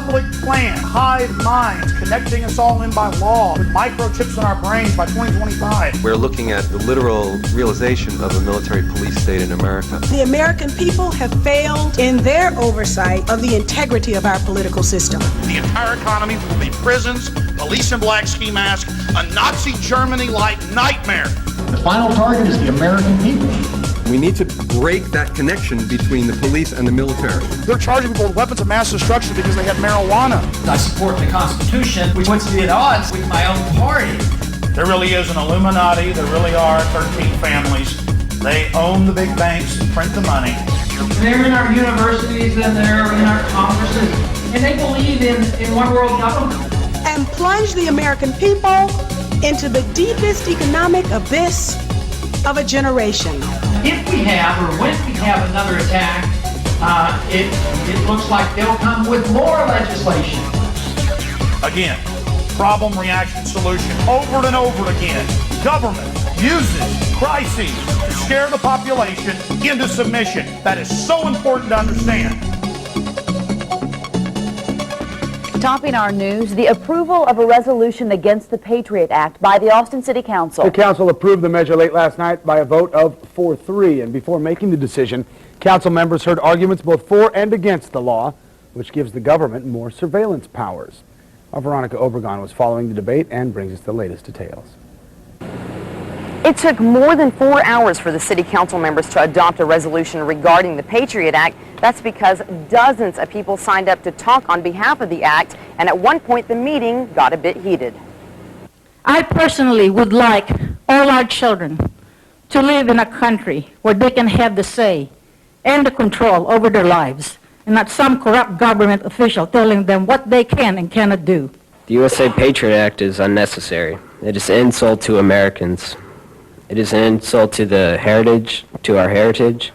public plan, hive minds, connecting us all in by law with microchips in our brains by 2025. We're looking at the literal realization of a military police state in America. The American people have failed in their oversight of the integrity of our political system. The entire economy will be prisons, police in black ski masks, a Nazi Germany-like nightmare. The final target is the American people. We need to break that connection between the police and the military. They're charging people with weapons of mass destruction because they have marijuana. I support the Constitution, which puts me at odds with my own party. There really is an Illuminati. There really are 13 families. They own the big banks and print the money. They're in our universities and they're in our congresses, and they believe in one world government. And plunge the American people into the deepest economic abyss of a generation. If we have, or when we have another attack, it looks like they'll come with more legislation. Again, problem, reaction, solution. Over and over again, government uses crises to scare the population into submission. That is so important to understand. Topping our news, the approval of a resolution against the Patriot Act by the Austin City Council. The council approved the measure late last night by a vote of 4-3, and before making the decision, council members heard arguments both for and against the law, which gives the government more surveillance powers. Our Veronica Obregon was following the debate and brings us the latest details. It took more than 4 hours for the city council members to adopt a resolution regarding the Patriot Act. That's because dozens of people signed up to talk on behalf of the act, and at one point the meeting got a bit heated. I personally would like all our children to live in a country where they can have the say and the control over their lives, and not some corrupt government official telling them what they can and cannot do. The USA Patriot Act is unnecessary. It is an insult to Americans. It is an insult to the heritage, to our heritage,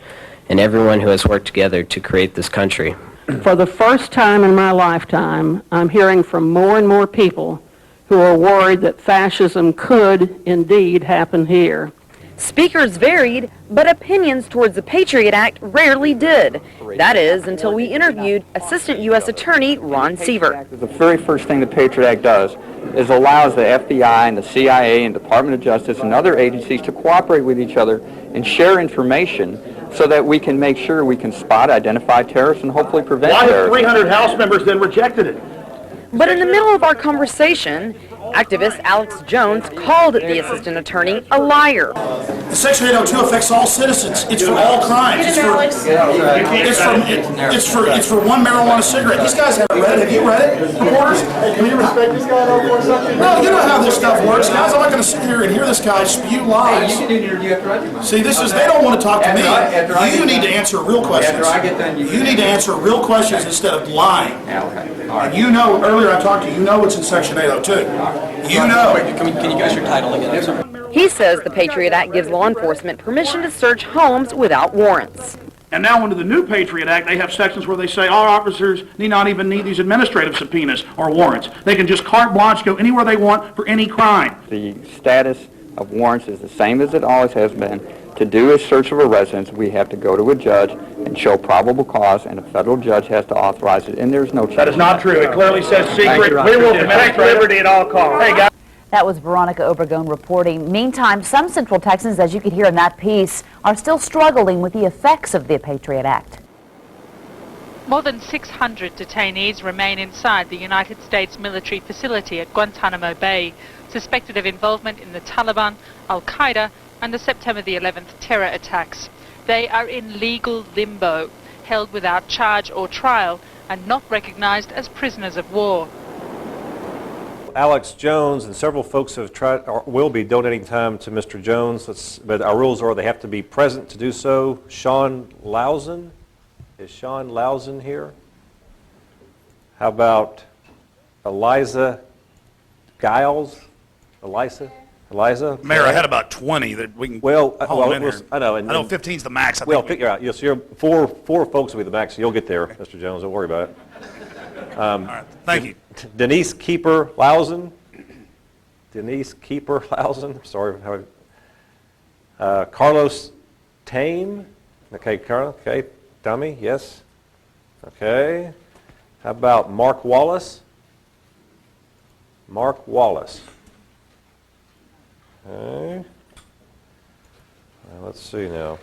and everyone who has worked together to create this country. For the first time in my lifetime, I'm hearing from more and more people who are worried that fascism could indeed happen here. Speakers varied, but opinions towards the Patriot Act rarely did. That is, until we interviewed Assistant U.S. Attorney Ron Seaver. The very first thing the Patriot Act does is allows the FBI and the CIA and Department of Justice and other agencies to cooperate with each other and share information so that we can make sure we can spot, identify terrorists, and hopefully prevent terrorism. Why have 300 House members then rejected it? But in the middle of our conversation, activist Alex Jones called the assistant attorney a liar. Section 802 affects all citizens. It's for all crimes. It's for one marijuana cigarette. These guys haven't read it. Have you read it, reporters? Hey, can you respect this guy for a second? No, you know how this stuff works, guys. I'm not going to sit here and hear this guy spew lies. You can do an interview after I do mine. See, this is, they don't want to talk to me. You need to answer real questions. After I get done, you need to answer real questions instead of lying. Yeah, okay. All right. And you know, earlier I talked to you, you know what's in Section 802. You know. Can you guys your title again? I'm sorry. He says the Patriot Act gives law enforcement permission to search homes without warrants. And now under the new Patriot Act, they have sections where they say our officers need not even need these administrative subpoenas or warrants. They can just carte blanche go anywhere they want for any crime. The status of warrants is the same as it always has been. To do a search of a residence, we have to go to a judge and show probable cause, and a federal judge has to authorize it, and there's no change. That is not true. It clearly says secret. We will protect liberty at all costs. Hey, guys. That was Veronica Obregon reporting. Meantime, some Central Texans, as you could hear in that piece, are still struggling with the effects of the Patriot Act. More than 600 detainees remain inside the United States military facility at Guantanamo Bay, suspected of involvement in the Taliban, Al-Qaeda, and the September the 11th terror attacks. They are in legal limbo, held without charge or trial, and not recognized as prisoners of war. Alex Jones and several folks have tried, or will be donating time to Mr. Jones, but our rules are they have to be present to do so. Sean Lausen, is Sean Lausen here? How about Eliza Giles? Eliza? Mayor, I had about 20 that we can haul in here. I know. And I know 15's the max. We'll figure out. Yes, you're four folks will be the max. So you'll get there, Mr. Jones. Don't worry about it. All right. Thank you. Denise Keeper Lausen. Sorry. Carlos Tame. Okay, Carl. Okay. Dummy. Yes. Okay. How about Mark Wallace? Mark Wallace. Okay. Let's see now.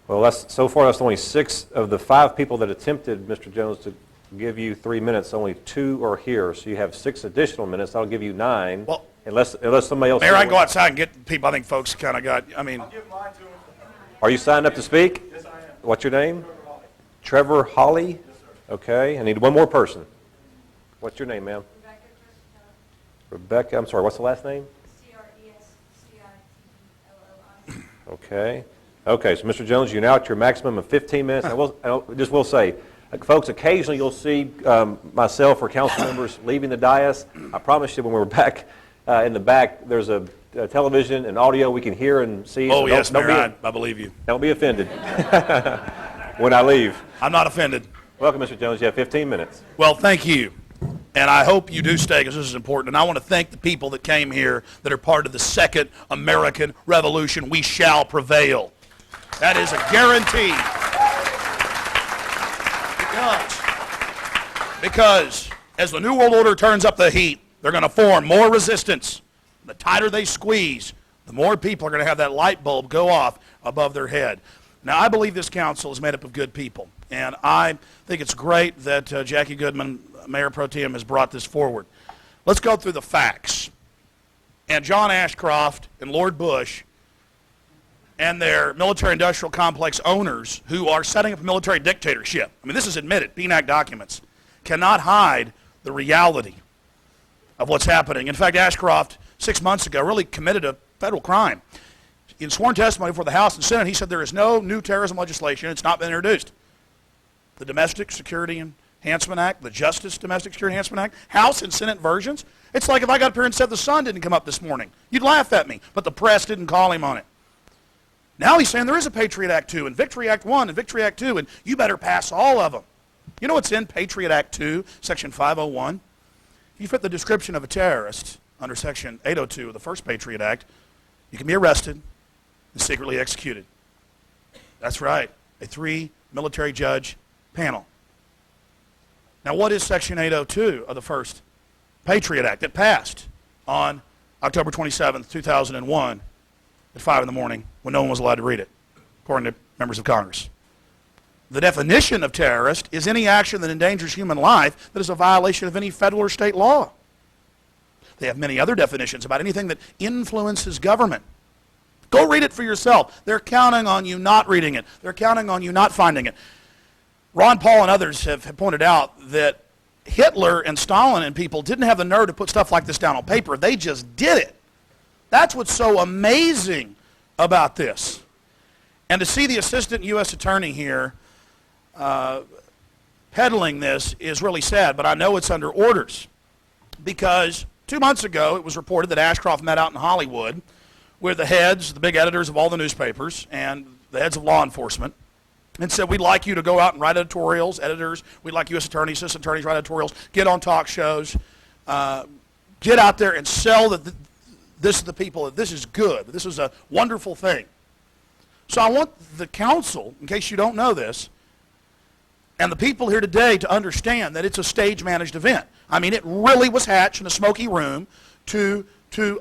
Well, so far that's only 6 of the 5 people that attempted, Mr. Jones, to give you 3 minutes. Only 2 are here, so you have 6 additional minutes. That'll give you 9. Well, unless somebody else. Mayor, I can go outside and get people. I think folks kind of got. I mean, I'll give mine to them. Are you signed up to speak? Yes, I am. What's your name? Trevor Holly. Yes, sir. Okay, I need one more person. What's your name, ma'am? Rebecca. I'm sorry. What's the last name? Crescitillo. Okay. Okay. So, Mr. Jones, you're now at your maximum of 15 minutes. I will say, folks, occasionally you'll see myself or council members leaving the dais. I promise you, when we're back in the back, there's a television and audio we can hear and see. Oh, so yes, Mayor, I believe you. Don't be offended when I leave. I'm not offended. Welcome, Mr. Jones. You have 15 minutes. Well, thank you. And I hope you do stay because this is important. And I want to thank the people that came here that are part of the Second American Revolution. We shall prevail. That is a guarantee. Because as the New World Order turns up the heat, they're going to form more resistance. The tighter they squeeze, the more people are going to have that light bulb go off above their head. Now, I believe this council is made up of good people. And I think it's great that Jackie Goodman, Mayor Pro Tem, has brought this forward. Let's go through the facts. And John Ashcroft and Lord Bush and their military-industrial complex owners who are setting up a military dictatorship. I mean, this is admitted, PNAC documents, cannot hide the reality of what's happening. In fact, Ashcroft, 6 months ago, really committed a federal crime. In sworn testimony before the House and Senate, he said there is no new terrorism legislation. It's not been introduced. The Domestic Security Enhancement Act, the Justice Domestic Security Enhancement Act, House and Senate versions. It's like if I got up here and said the sun didn't come up this morning. You'd laugh at me, but the press didn't call him on it. Now he's saying there is a Patriot Act 2 and Victory Act 1 and Victory Act 2, and you better pass all of them. You know what's in Patriot Act 2, Section 501? If you fit the description of a terrorist under Section 802 of the first Patriot Act, you can be arrested and secretly executed. That's right, a 3 military judge panel. Now, what is Section 802 of the first Patriot Act that passed on October 27th, 2001 at 5 in the morning when no one was allowed to read it, according to members of Congress? The definition of terrorist is any action that endangers human life that is a violation of any federal or state law. They have many other definitions about anything that influences government. Go read it for yourself. They're counting on you not reading it. They're counting on you not finding it. Ron Paul and others have pointed out that Hitler and Stalin and people didn't have the nerve to put stuff like this down on paper. They just did it. That's what's so amazing about this. And to see the assistant U.S. attorney here peddling this is really sad, but I know it's under orders. Because 2 months ago, it was reported that Ashcroft met out in Hollywood with the heads, the big editors of all the newspapers, and the heads of law enforcement, and said, we'd like you to go out and write editorials, editors, we'd like U.S. attorneys, assistant attorneys write editorials, get on talk shows, get out there and sell that this is the people, that this is good, that this is a wonderful thing. So I want the council, in case you don't know this, and the people here today to understand that it's a stage-managed event. I mean, it really was hatched in a smoky room to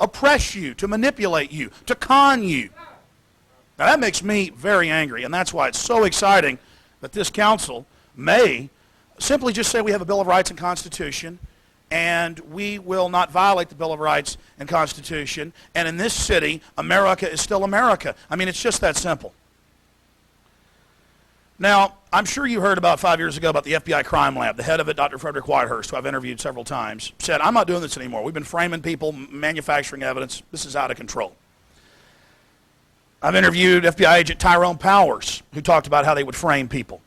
oppress you, to manipulate you, to con you. Now, that makes me very angry, and that's why it's so exciting that this council may simply just say we have a Bill of Rights and Constitution, and we will not violate the Bill of Rights and Constitution, and in this city, America is still America. I mean, it's just that simple. Now, I'm sure you heard about 5 years ago about the FBI crime lab. The head of it, Dr. Frederick Whitehurst, who I've interviewed several times, said, I'm not doing this anymore. We've been framing people, manufacturing evidence. This is out of control. I've interviewed FBI agent Tyrone Powers, who talked about how they would frame people,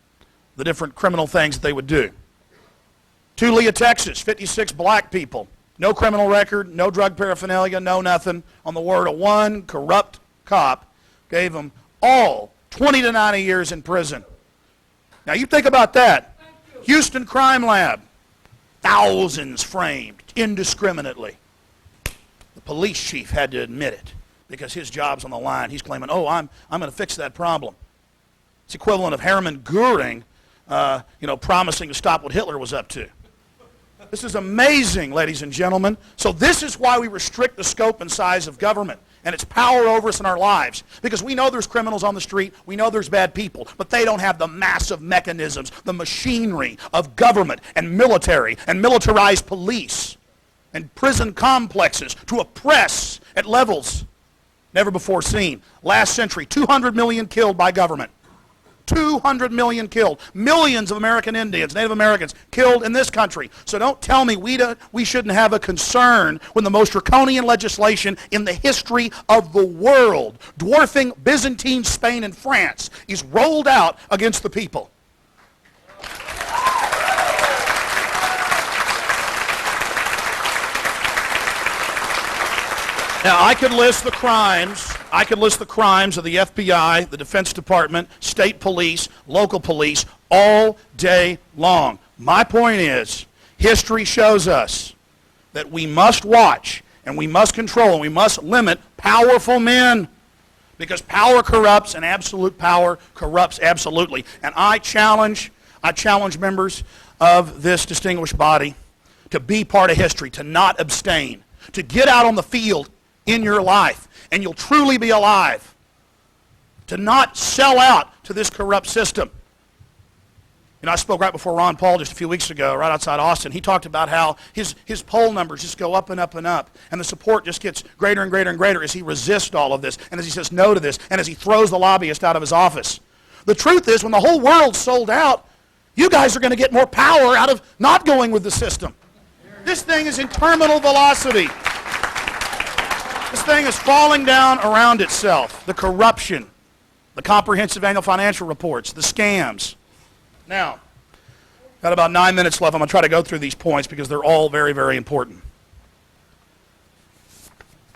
the different criminal things that they would do. Tulia, Texas, 56 black people, no criminal record, no drug paraphernalia, no nothing. On the word of one corrupt cop, gave them all 20 to 90 years in prison. Now you think about that. Houston Crime Lab, thousands framed indiscriminately. The police chief had to admit it because his job's on the line. He's claiming, oh, I'm going to fix that problem. It's equivalent of Hermann Goering promising to stop what Hitler was up to. This is amazing, ladies and gentlemen. So this is why we restrict the scope and size of government and its power over us in our lives. Because we know there's criminals on the street, we know there's bad people, but they don't have the massive mechanisms, the machinery of government and military and militarized police and prison complexes to oppress at levels never before seen. Last century, 200 million killed by government. 200 million killed. Millions of American Indians, Native Americans killed in this country. So don't tell me we shouldn't have a concern when the most draconian legislation in the history of the world, dwarfing Byzantine Spain and France, is rolled out against the people. Now, I could list the crimes. I could list the crimes of the FBI, the Defense Department, state police, local police, all day long. My point is, history shows us that we must watch and we must control and we must limit powerful men, because power corrupts and absolute power corrupts absolutely. And I challenge members of this distinguished body to be part of history, to not abstain, to get out on the field in your life, and you'll truly be alive. To not sell out to this corrupt system. I spoke right before Ron Paul just a few weeks ago, right outside Austin. He talked about how his poll numbers just go up and up and up, and the support just gets greater and greater and greater as he resists all of this, and as he says no to this, and as he throws the lobbyist out of his office. The truth is, when the whole world's sold out, you guys are going to get more power out of not going with the system. This thing is in terminal velocity. This thing is falling down around itself. The corruption, the comprehensive annual financial reports, the scams. Now, got about 9 minutes left. I'm going to try to go through these points because they're all very, very important.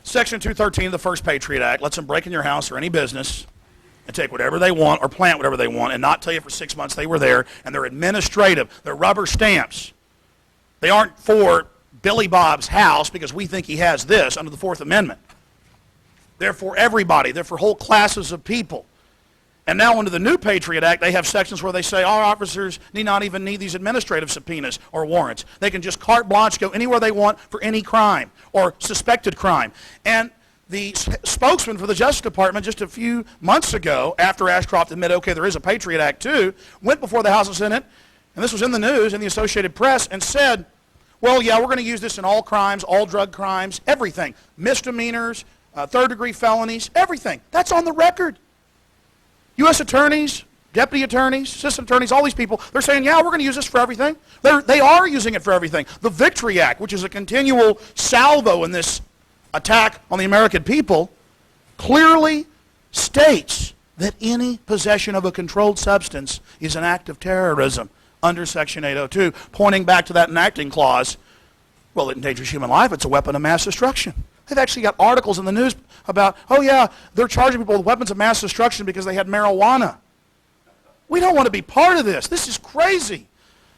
Section 213 of the First Patriot Act lets them break in your house or any business and take whatever they want or plant whatever they want and not tell you for 6 months they were there, and they're administrative. They're rubber stamps. They aren't for Billy Bob's house because we think he has this under the Fourth Amendment. They're for everybody. They're for whole classes of people. And now under the new Patriot Act, they have sections where they say our officers need not even need these administrative subpoenas or warrants. They can just carte blanche go anywhere they want for any crime or suspected crime. And the spokesman for the Justice Department just a few months ago, after Ashcroft admitted, okay, there is a Patriot Act too, went before the House and Senate, and this was in the news, in the Associated Press, and said, well, yeah, we're going to use this in all crimes, all drug crimes, everything. Misdemeanors, third-degree felonies, everything. That's on the record. U.S. attorneys, deputy attorneys, assistant attorneys, all these people, they're saying, yeah, we're going to use this for everything. They are using it for everything. The Victory Act, which is a continual salvo in this attack on the American people, clearly states that any possession of a controlled substance is an act of terrorism under Section 802, pointing back to that enacting clause. Well, it endangers human life. It's a weapon of mass destruction. They've actually got articles in the news about, oh yeah, they're charging people with weapons of mass destruction because they had marijuana. We don't want to be part of this. This is crazy.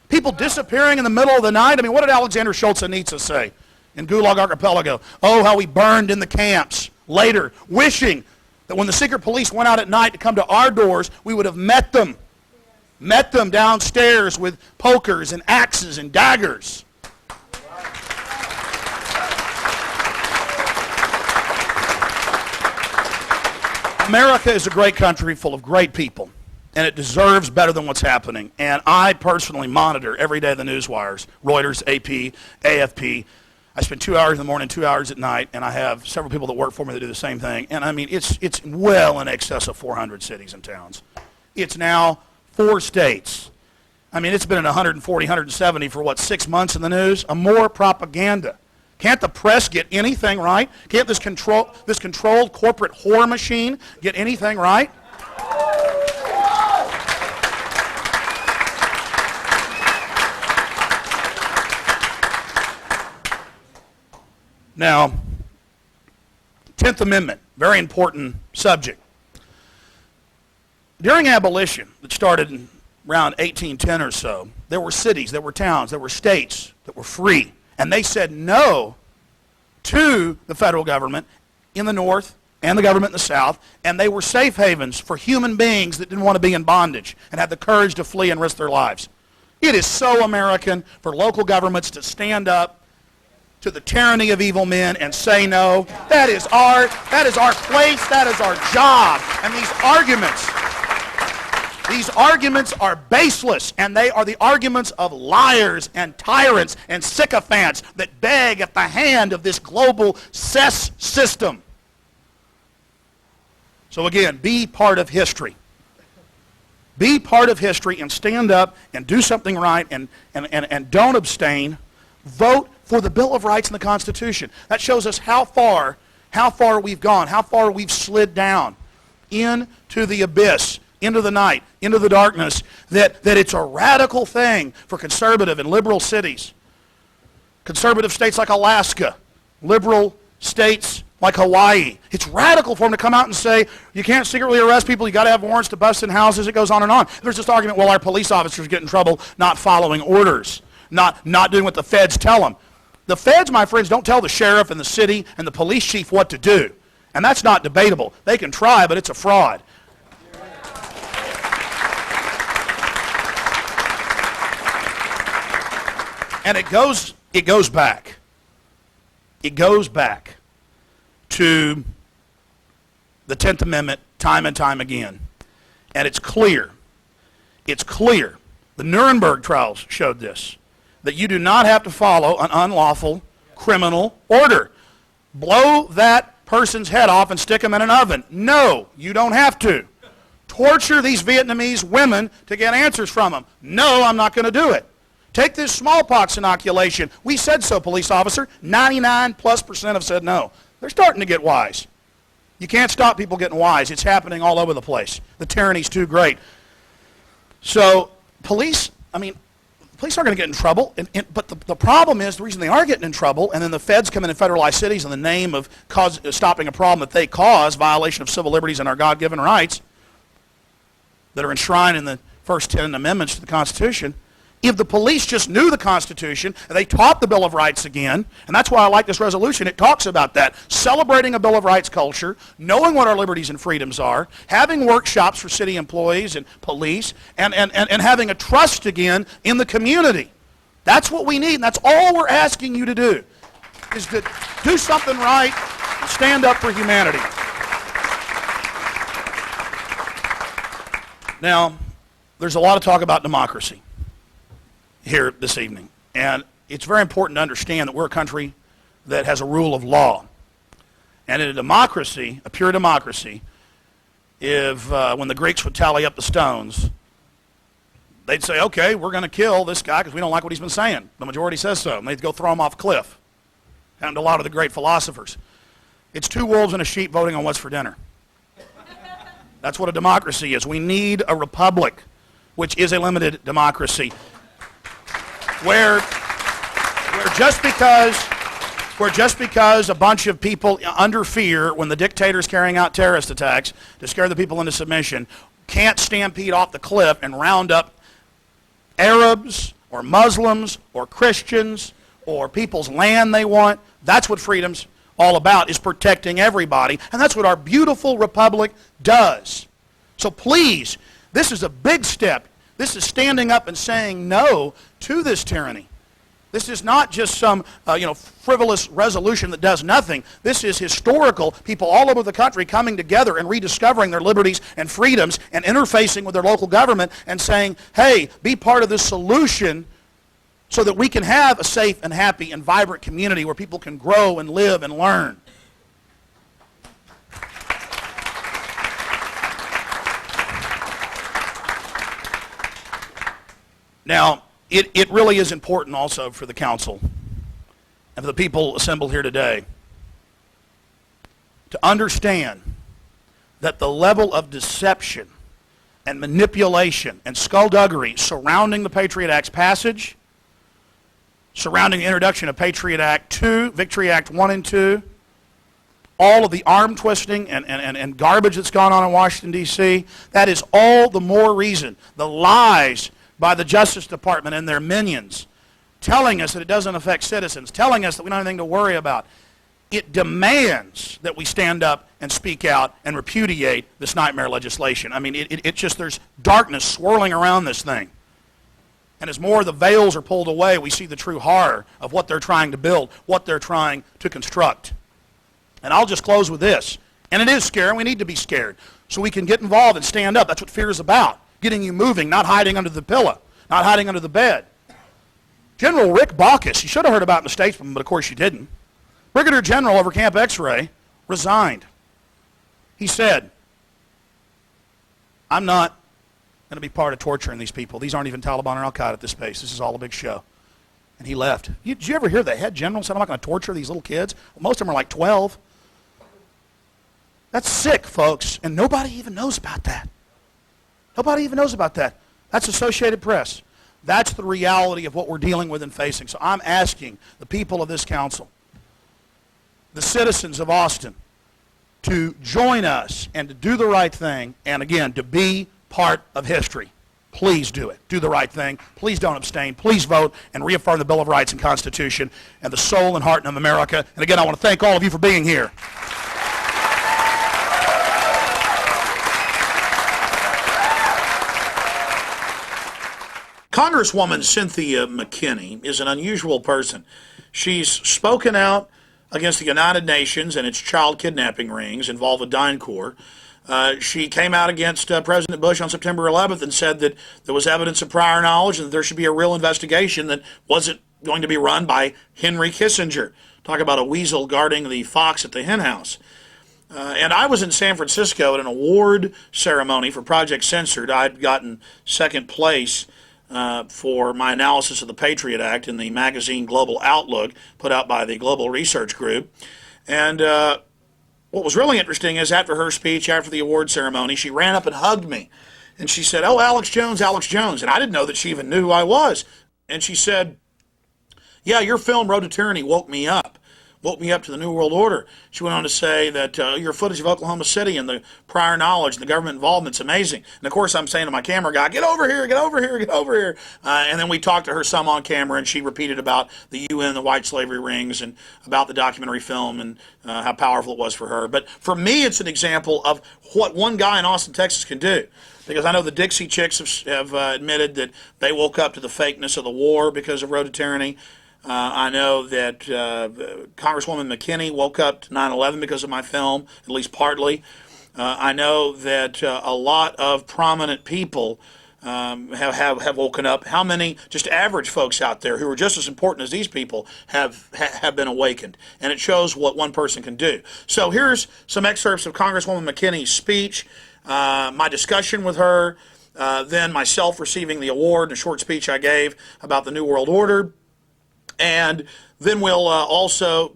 People disappearing in the middle of the night. I mean, what did Alexander Solzhenitsyn say in Gulag Archipelago? Oh, how we burned in the camps later, wishing that when the secret police went out at night to come to our doors, we would have met them downstairs with pokers and axes and daggers. America is a great country full of great people, and it deserves better than what's happening. And I personally monitor every day the news wires, Reuters, AP, AFP. I spend 2 hours in the morning, 2 hours at night, and I have several people that work for me that do the same thing. And I mean, it's well in excess of 400 cities and towns. It's now 4 states. I mean, it's been at 140, 170 for 6 months in the news? More propaganda. Can't the press get anything right? Can't this controlled corporate whore machine get anything right? Now, 10th Amendment, very important subject. During abolition, that started in around 1810 or so, there were cities, there were towns, there were states that were free. And they said no to the federal government in the North and the government in the South, and they were safe havens for human beings that didn't want to be in bondage and had the courage to flee and risk their lives. It is so American for local governments to stand up to the tyranny of evil men and say no. That is our place, that is our job. And these arguments are baseless, and they are the arguments of liars and tyrants and sycophants that beg at the hand of this global cess system. So again, be part of history. Be part of history and stand up and do something right and don't abstain. Vote for the Bill of Rights and the Constitution. That shows us how far we've gone, how far we've slid down into the abyss, into the night, into the darkness, that it's a radical thing for conservative and liberal cities. Conservative states like Alaska, liberal states like Hawaii. It's radical for them to come out and say, you can't secretly arrest people, you got to have warrants to bust in houses. It goes on and on. There's this argument, well, our police officers get in trouble not following orders, not doing what the feds tell them. The feds, my friends, don't tell the sheriff and the city and the police chief what to do. And that's not debatable. They can try, but it's a fraud. And it goes back. It goes back to the 10th Amendment time and time again. And it's clear. It's clear. The Nuremberg trials showed this, that you do not have to follow an unlawful criminal order. Blow that person's head off and stick him in an oven. No, you don't have to. Torture these Vietnamese women to get answers from them. No, I'm not going to do it. Take this smallpox inoculation. We said so, police officer. 99+% have said no. They're starting to get wise. You can't stop people getting wise. It's happening all over the place. The tyranny's too great. So police aren't going to get in trouble. But the problem is, the reason they are getting in trouble, and then the feds come in and federalize cities in the name of stopping a problem that they cause, violation of civil liberties and our God-given rights that are enshrined in the first 10 amendments to the Constitution. If the police just knew the Constitution, and they taught the Bill of Rights again, and that's why I like this resolution, it talks about that, celebrating a Bill of Rights culture, knowing what our liberties and freedoms are, having workshops for city employees and police, and having a trust again in the community. That's what we need, and that's all we're asking you to do, is to do something right and stand up for humanity. Now, there's a lot of talk about democracy here this evening. And it's very important to understand that we're a country that has a rule of law. And in a democracy, a pure democracy, when the Greeks would tally up the stones, they'd say, okay, we're going to kill this guy because we don't like what he's been saying. The majority says so. And they'd go throw him off a cliff. Happened to a lot of the great philosophers. It's two wolves and a sheep voting on what's for dinner. That's what a democracy is. We need a republic, which is a limited democracy. Where just because a bunch of people under fear, when the dictator's carrying out terrorist attacks to scare the people into submission, can't stampede off the cliff and round up Arabs or Muslims or Christians or people's land they want. That's what freedom's all about, is protecting everybody. And that's what our beautiful republic does. So please, this is a big step. This is standing up and saying no to this tyranny. This is not just some frivolous resolution that does nothing. This is historical. People all over the country coming together and rediscovering their liberties and freedoms and interfacing with their local government and saying, hey, be part of this solution so that we can have a safe and happy and vibrant community where people can grow and live and learn. Now, it really is important also for the council and for the people assembled here today to understand that the level of deception and manipulation and skullduggery surrounding the Patriot Act's passage, surrounding the introduction of Patriot Act 2, Victory Act 1 and 2, all of the arm twisting and garbage that's gone on in Washington, D.C., that is all the more reason. The lies by the Justice Department and their minions telling us that it doesn't affect citizens, telling us that we don't have anything to worry about. It demands that we stand up and speak out and repudiate this nightmare legislation. I mean, it just, there's darkness swirling around this thing. And as more of the veils are pulled away, we see the true horror of what they're trying to build, what they're trying to construct. And I'll just close with this. And it is scary, and we need to be scared. So we can get involved and stand up. That's what fear is about. Getting you moving, not hiding under the pillow, not hiding under the bed. General Rick Baucus, you should have heard about it in the statesman, but of course you didn't. Brigadier General over Camp X-Ray resigned. He said, I'm not going to be part of torturing these people. These aren't even Taliban or Al-Qaeda at this pace. This is all a big show. And he left. Did you ever hear the head general say, I'm not going to torture these little kids? Well, most of them are like 12. That's sick, folks, and nobody even knows about that. Nobody even knows about that. That's Associated Press. That's the reality of what we're dealing with and facing. So I'm asking the people of this council, the citizens of Austin, to join us and to do the right thing, and again, to be part of history. Please do it. Do the right thing. Please don't abstain. Please vote and reaffirm the Bill of Rights and Constitution and the soul and heart of America. And again, I want to thank all of you for being here. Congresswoman Cynthia McKinney is an unusual person. She's spoken out against the United Nations and its child kidnapping rings involved with DynCorp. She came out against President Bush on September 11th and said that there was evidence of prior knowledge and that there should be a real investigation that wasn't going to be run by Henry Kissinger. Talk about a weasel guarding the fox at the hen house. And I was in San Francisco at an award ceremony for Project Censored. I'd gotten second place for my analysis of the Patriot Act in the magazine Global Outlook, put out by the Global Research Group. And what was really interesting is after her speech, after the award ceremony, she ran up and hugged me. And she said, oh, Alex Jones, Alex Jones. And I didn't know that she even knew who I was. And she said, yeah, your film, Road to Tyranny, woke me up to the New World Order. She went on to say that your footage of Oklahoma City and the prior knowledge and the government involvement's amazing. And of course, I'm saying to my camera guy, get over here, get over here, get over here. And then we talked to her some on camera, and she repeated about the UN, the white slavery rings, and about the documentary film and how powerful it was for her. But for me, it's an example of what one guy in Austin, Texas can do. Because I know the Dixie Chicks have admitted that they woke up to the fakeness of the war because of Road to Tyranny. I know that Congresswoman McKinney woke up to 9/11 because of my film, at least partly. I know that a lot of prominent people have woken up. How many just average folks out there who are just as important as these people have been awakened? And it shows what one person can do. So here's some excerpts of Congresswoman McKinney's speech, my discussion with her, then myself receiving the award, and a short speech I gave about the New World Order. And then we'll also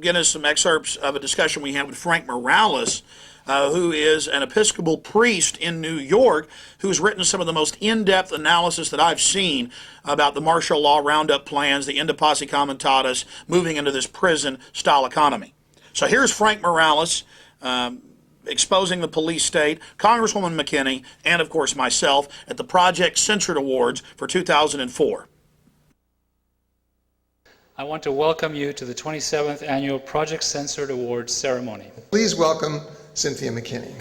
get us some excerpts of a discussion we had with Frank Morales, who is an Episcopal priest in New York, who's written some of the most in-depth analysis that I've seen about the martial law roundup plans, the Inter Passe Comitatus, moving into this prison-style economy. So here's Frank Morales exposing the police state, Congresswoman McKinney, and of course myself at the Project Censored Awards for 2004. I want to welcome you to the 27th Annual Project Censored Awards ceremony. Please welcome Cynthia McKinney.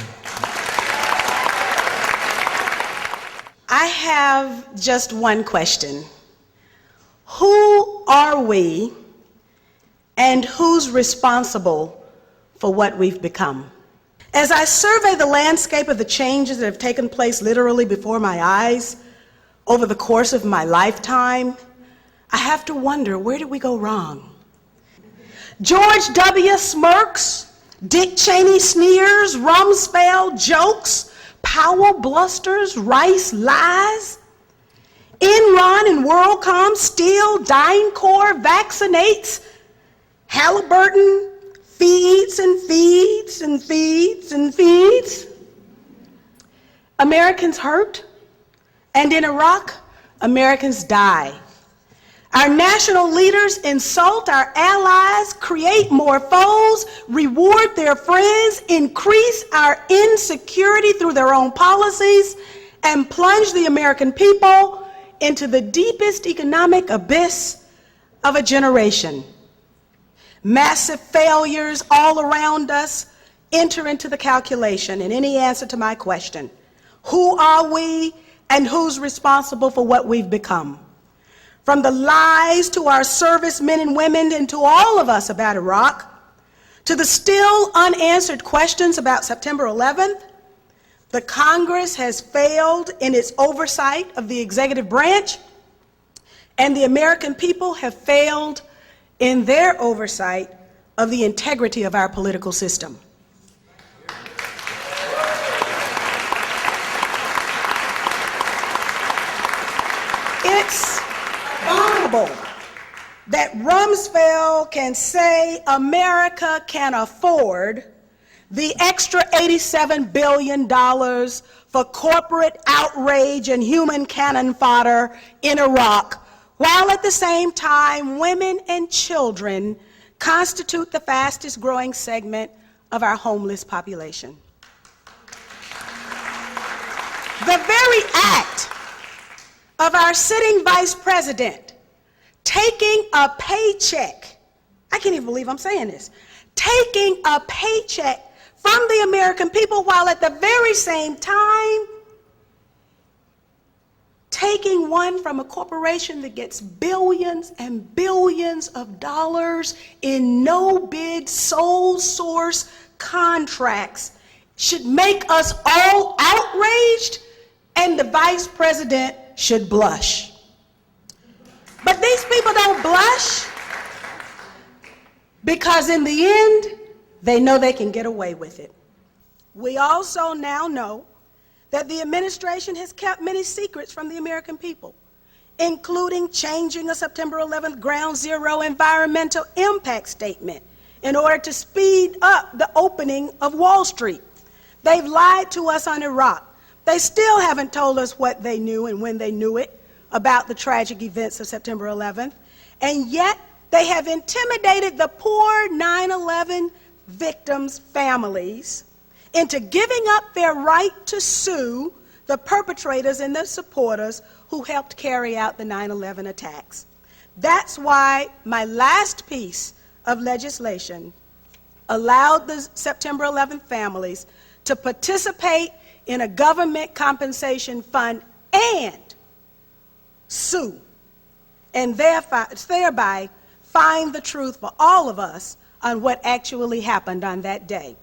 I have just one question. Who are we and who's responsible for what we've become? As I survey the landscape of the changes that have taken place literally before my eyes over the course of my lifetime, I have to wonder, where did we go wrong? George W. smirks, Dick Cheney sneers, Rumsfeld jokes, Powell blusters, Rice lies. Enron and WorldCom steal, DynCorp vaccinates, Halliburton feeds and feeds and feeds and feeds. Americans hurt, and in Iraq, Americans die. Our national leaders insult our allies, create more foes, reward their friends, increase our insecurity through their own policies, and plunge the American people into the deepest economic abyss of a generation. Massive failures all around us enter into the calculation in any answer to my question. Who are we and who's responsible for what we've become? From the lies to our servicemen and women and to all of us about Iraq, to the still unanswered questions about September 11th, the Congress has failed in its oversight of the executive branch, and the American people have failed in their oversight of the integrity of our political system. It's abominable that Rumsfeld can say America can afford the extra $87 billion for corporate outrage and human cannon fodder in Iraq, while at the same time women and children constitute the fastest growing segment of our homeless population. The very act of our sitting vice president taking a paycheck, I can't even believe I'm saying this, taking a paycheck from the American people while at the very same time taking one from a corporation that gets billions and billions of dollars in no-bid, sole source contracts should make us all outraged, and the vice president should blush. But these people don't blush because in the end, they know they can get away with it. We also now know that the administration has kept many secrets from the American people, including changing a September 11th ground zero environmental impact statement in order to speed up the opening of Wall Street. They've lied to us on Iraq. They still haven't told us what they knew and when they knew it about the tragic events of September 11th, and yet they have intimidated the poor 9/11 victims' families into giving up their right to sue the perpetrators and their supporters who helped carry out the 9/11 attacks. That's why my last piece of legislation allowed the September 11th families to participate in a government compensation fund and sue, and thereby find the truth for all of us on what actually happened on that day.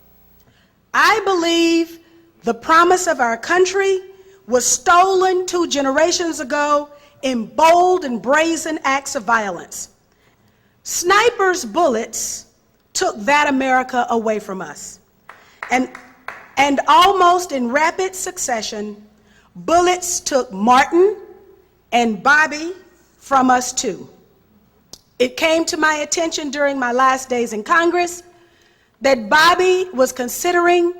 I believe the promise of our country was stolen 2 generations ago in bold and brazen acts of violence. Snipers' bullets took that America away from us. And almost in rapid succession, bullets took Martin and Bobby from us too. It came to my attention during my last days in Congress that Bobby was considering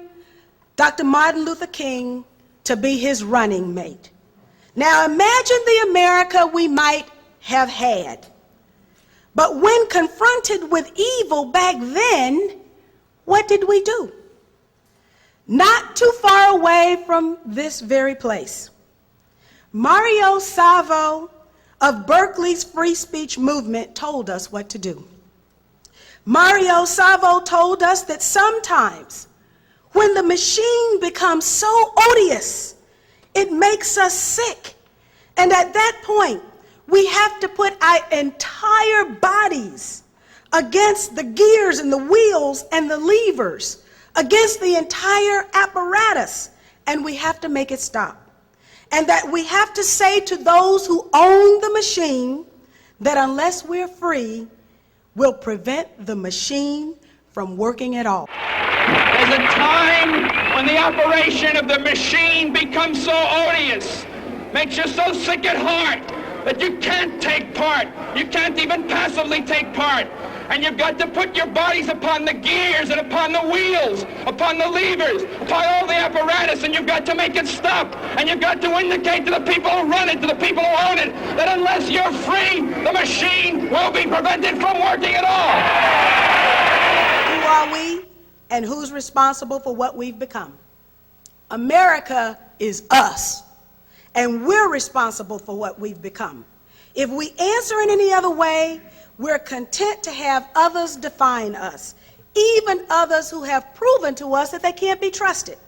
Dr. Martin Luther King to be his running mate. Now imagine the America we might have had. But when confronted with evil back then, what did we do? Not too far away from this very place, Mario Savio of Berkeley's free speech movement told us what to do. Mario Savio told us that sometimes when the machine becomes so odious, it makes us sick. And at that point, we have to put our entire bodies against the gears and the wheels and the levers, against the entire apparatus, and we have to make it stop. And that we have to say to those who own the machine that unless we're free, we'll prevent the machine from working at all. There's a time when the operation of the machine becomes so odious, makes you so sick at heart that you can't take part. You can't even passively take part. And you've got to put your bodies upon the gears and upon the wheels, upon the levers, upon all the apparatus, and you've got to make it stop. And you've got to indicate to the people who run it, to the people who own it, that unless you're free, the machine will be prevented from working at all. Who are we and who's responsible for what we've become? America is us, and we're responsible for what we've become. If we answer in any other way, We're content to have others define us, even others who have proven to us that they can't be trusted.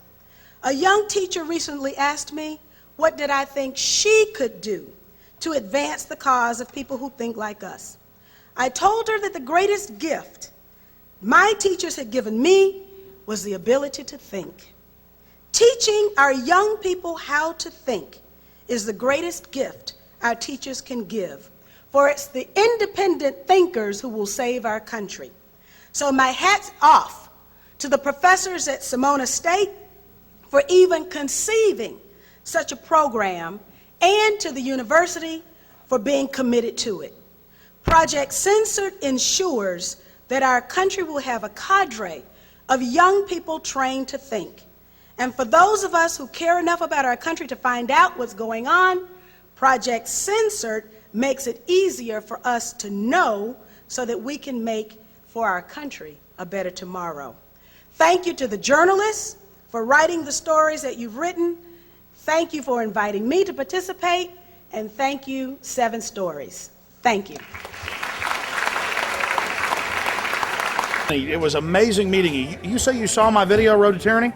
A young teacher recently asked me, what did I think she could do to advance the cause of people who think like us? I told her that the greatest gift my teachers had given me was the ability to think. Teaching our young people how to think is the greatest gift our teachers can give, for it's the independent thinkers who will save our country. So my hat's off to the professors at Simona State for even conceiving such a program, and to the university for being committed to it. Project Censored ensures that our country will have a cadre of young people trained to think. And for those of us who care enough about our country to find out what's going on, Project Censored makes it easier for us to know so that we can make for our country a better tomorrow. Thank you to the journalists for writing the stories that you've written. Thank you for inviting me to participate, and thank you, 7 Stories. Thank you. It was amazing meeting you. You say you saw my video, Road to Tyranny?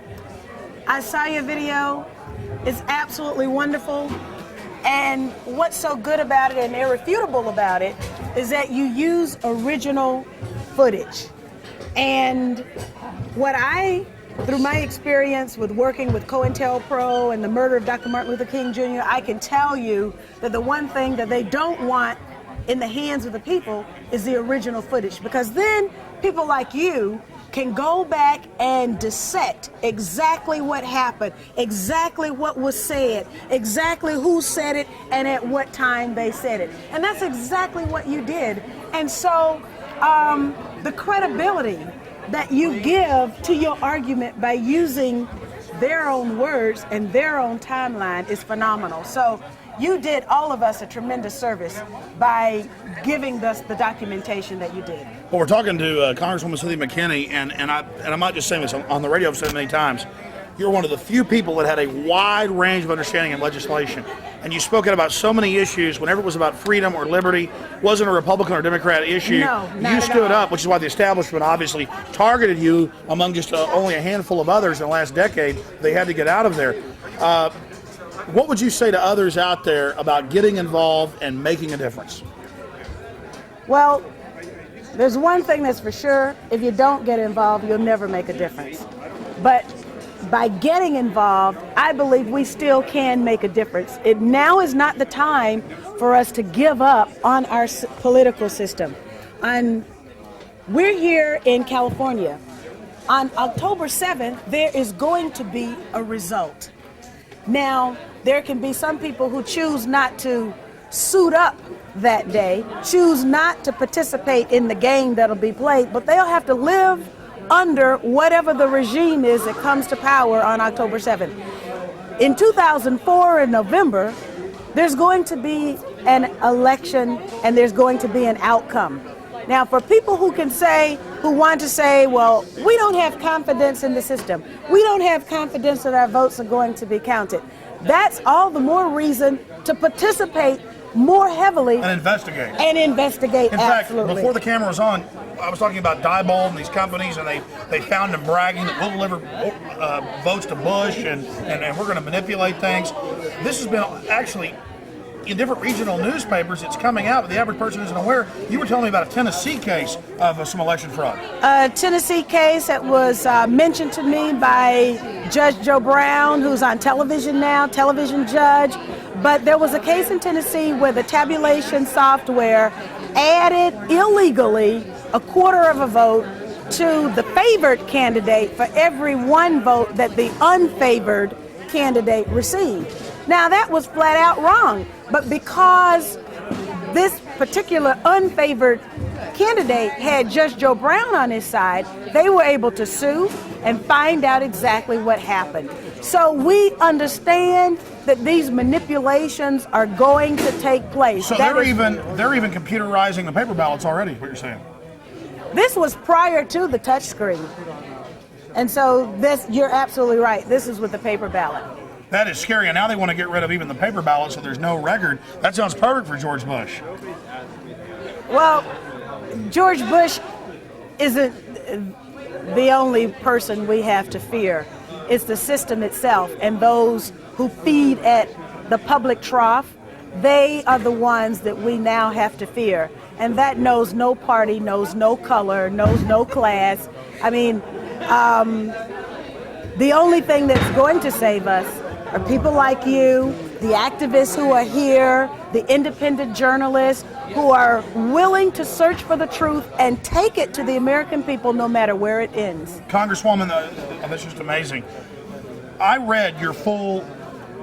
I saw your video. It's absolutely wonderful. And what's so good about it and irrefutable about it is that you use original footage. And what through my experience with working with COINTELPRO and the murder of Dr. Martin Luther King Jr., I can tell you that the one thing that they don't want in the hands of the people is the original footage, because then people like you can go back and dissect exactly what happened, exactly what was said, exactly who said it, and at what time they said it. And that's exactly what you did. And so the credibility that you give to your argument by using their own words and their own timeline is phenomenal. So you did all of us a tremendous service by giving us the documentation that you did. Well, we're talking to Congresswoman Cynthia McKinney, and I'm not just saying this on the radio, I've said it many times. You're one of the few people that had a wide range of understanding in legislation. And you spoke out about so many issues. Whenever it was about freedom or liberty, wasn't a Republican or Democrat issue. No, not you at stood all. up, which is why the establishment obviously targeted you among just only a handful of others in the last decade. They had to get out of there. What would you say to others out there about getting involved and making a difference? Well, there's one thing that's for sure. If you don't get involved, you'll never make a difference. But by getting involved, I believe we still can make a difference. Now is not the time for us to give up on our political system. We're here in California. On October 7th, there is going to be a result. Now, there can be some people who choose not to suit up that day, choose not to participate in the game that'll be played, but they'll have to live under whatever the regime is that comes to power on October 7th. In 2004, in November, there's going to be an election and there's going to be an outcome. Now, for people who want to say, well, we don't have confidence in the system, we don't have confidence that our votes are going to be counted, that's all the more reason to participate more heavily and investigate. In fact, before the camera was on, I was talking about Diebold and these companies, and they found them bragging that we'll deliver votes to Bush and we're going to manipulate things. This has been actually in different regional newspapers. It's coming out, but the average person isn't aware. You were telling me about a Tennessee case of some election fraud. A Tennessee case that was mentioned to me by Judge Joe Brown, who's on television now, television judge. But there was a case in Tennessee where the tabulation software added illegally a quarter of a vote to the favored candidate for every one vote that the unfavored candidate received. Now, that was flat out wrong, but because this particular unfavored candidate had Judge Joe Brown on his side, they were able to sue and find out exactly what happened. So we understand that these manipulations are going to take place. So they're even computerizing the paper ballots already, what you're saying? This was prior to the touchscreen. And so you're absolutely right. This is with the paper ballot. That is scary, and now they want to get rid of even the paper ballot so there's no record. That sounds perfect for George Bush. Well, George Bush isn't the only person we have to fear. It's the system itself, and those who feed at the public trough, they are the ones that we now have to fear. And that knows no party, knows no color, knows no class. I mean, the only thing that's going to save us are people like you, the activists who are here, the independent journalists who are willing to search for the truth and take it to the American people no matter where it ends. Congresswoman, that's just amazing. I read your full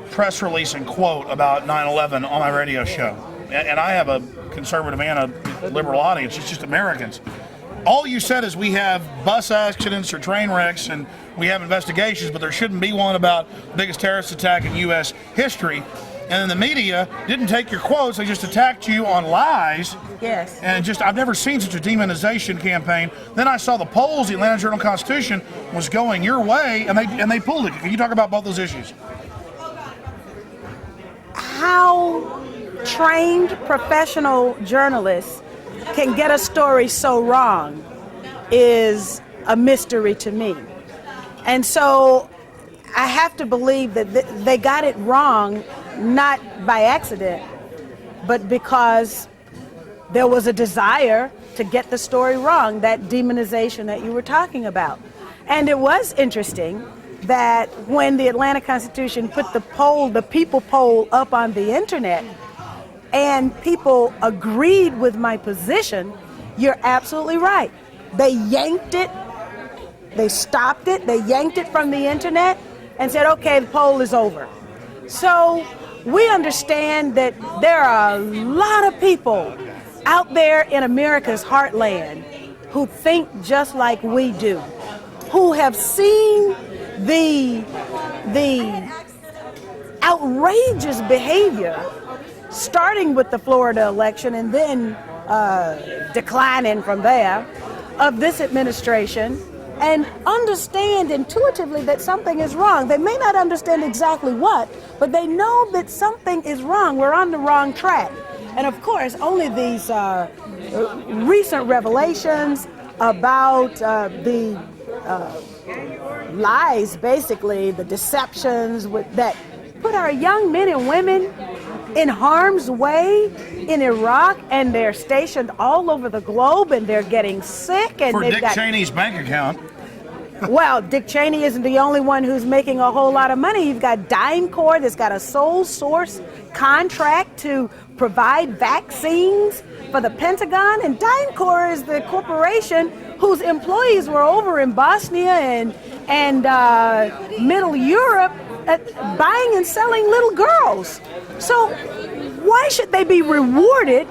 press release and quote about 9/11 on my radio show. And I have a conservative and a liberal audience. It's just Americans. All you said is we have bus accidents or train wrecks and we have investigations, but there shouldn't be one about the biggest terrorist attack in U.S. history. And then the media didn't take your quotes, they just attacked you on lies. Yes. And I've never seen such a demonization campaign. Then I saw the polls, the Atlanta Journal-Constitution was going your way, and they pulled it. Can you talk about both those issues? How trained professional journalists can get a story so wrong is a mystery to me. And so I have to believe that they got it wrong, not by accident, but because there was a desire to get the story wrong, that demonization that you were talking about. And it was interesting that when the Atlanta Constitution put the people poll up on the internet, and people agreed with my position, you're absolutely right. They yanked it, they stopped it, they yanked it from the internet and said, okay, the poll is over. So we understand that there are a lot of people out there in America's heartland who think just like we do, who have seen the outrageous behavior starting with the Florida election and then declining from there, of this administration, and understand intuitively that something is wrong. They may not understand exactly what, but they know that something is wrong. We're on the wrong track. And of course, only these recent revelations about the lies, basically, the deceptions that put our young men and women in harm's way in Iraq, and they're stationed all over the globe, and they're getting sick. And for Dick Cheney's bank account. Well, Dick Cheney isn't the only one who's making a whole lot of money. You've got DynCorp that's got a sole source contract to provide vaccines for the Pentagon, and DynCorp is the corporation whose employees were over in Bosnia and Middle Europe buying and selling little girls. So why should they be rewarded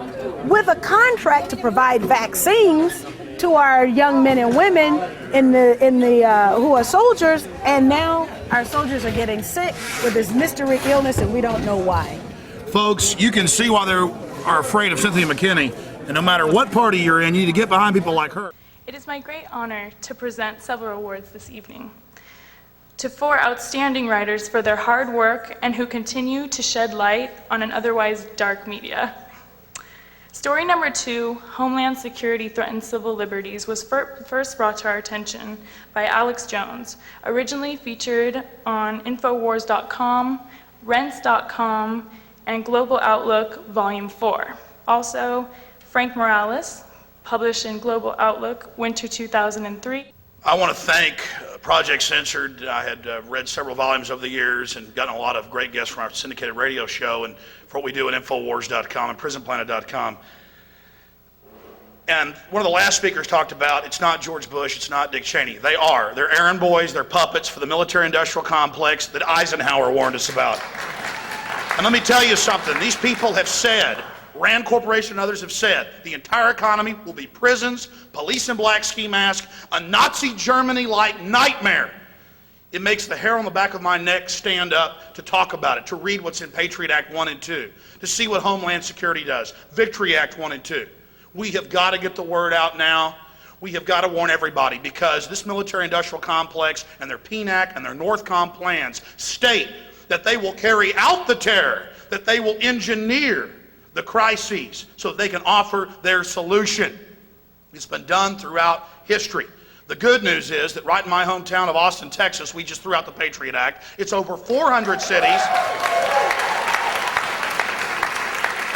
with a contract to provide vaccines to our young men and women who are soldiers, and now our soldiers are getting sick with this mystery illness and we don't know why? Folks, you can see why they are afraid of Cynthia McKinney, and no matter what party you're in, you need to get behind people like her. It is my great honor to present several awards this evening to 4 outstanding writers for their hard work and who continue to shed light on an otherwise dark media. Story number 2, Homeland Security Threatens Civil Liberties, was first brought to our attention by Alex Jones, originally featured on Infowars.com, Rents.com, and Global Outlook Volume 4. Also, Frank Morales, published in Global Outlook, Winter 2003. I want to thank Project Censored. I had read several volumes over the years and gotten a lot of great guests from our syndicated radio show and for what we do at Infowars.com and PrisonPlanet.com. And one of the last speakers talked about, it's not George Bush, it's not Dick Cheney. They are. They're errand boys, they're puppets for the military-industrial complex that Eisenhower warned us about. And let me tell you something. These people have said, Rand Corporation and others have said, the entire economy will be prisons, police in black ski masks, a Nazi Germany-like nightmare. It makes the hair on the back of my neck stand up to talk about it, to read what's in Patriot Act 1 and 2, to see what Homeland Security does, Victory Act 1 and 2. We have got to get the word out now. We have got to warn everybody, because this military-industrial complex and their PNAC and their NORTHCOM plans state that they will carry out the terror, that they will engineer the crises so that they can offer their solution. It's been done throughout history. The good news is that right in my hometown of Austin, Texas, we just threw out the Patriot Act. It's over 400 cities.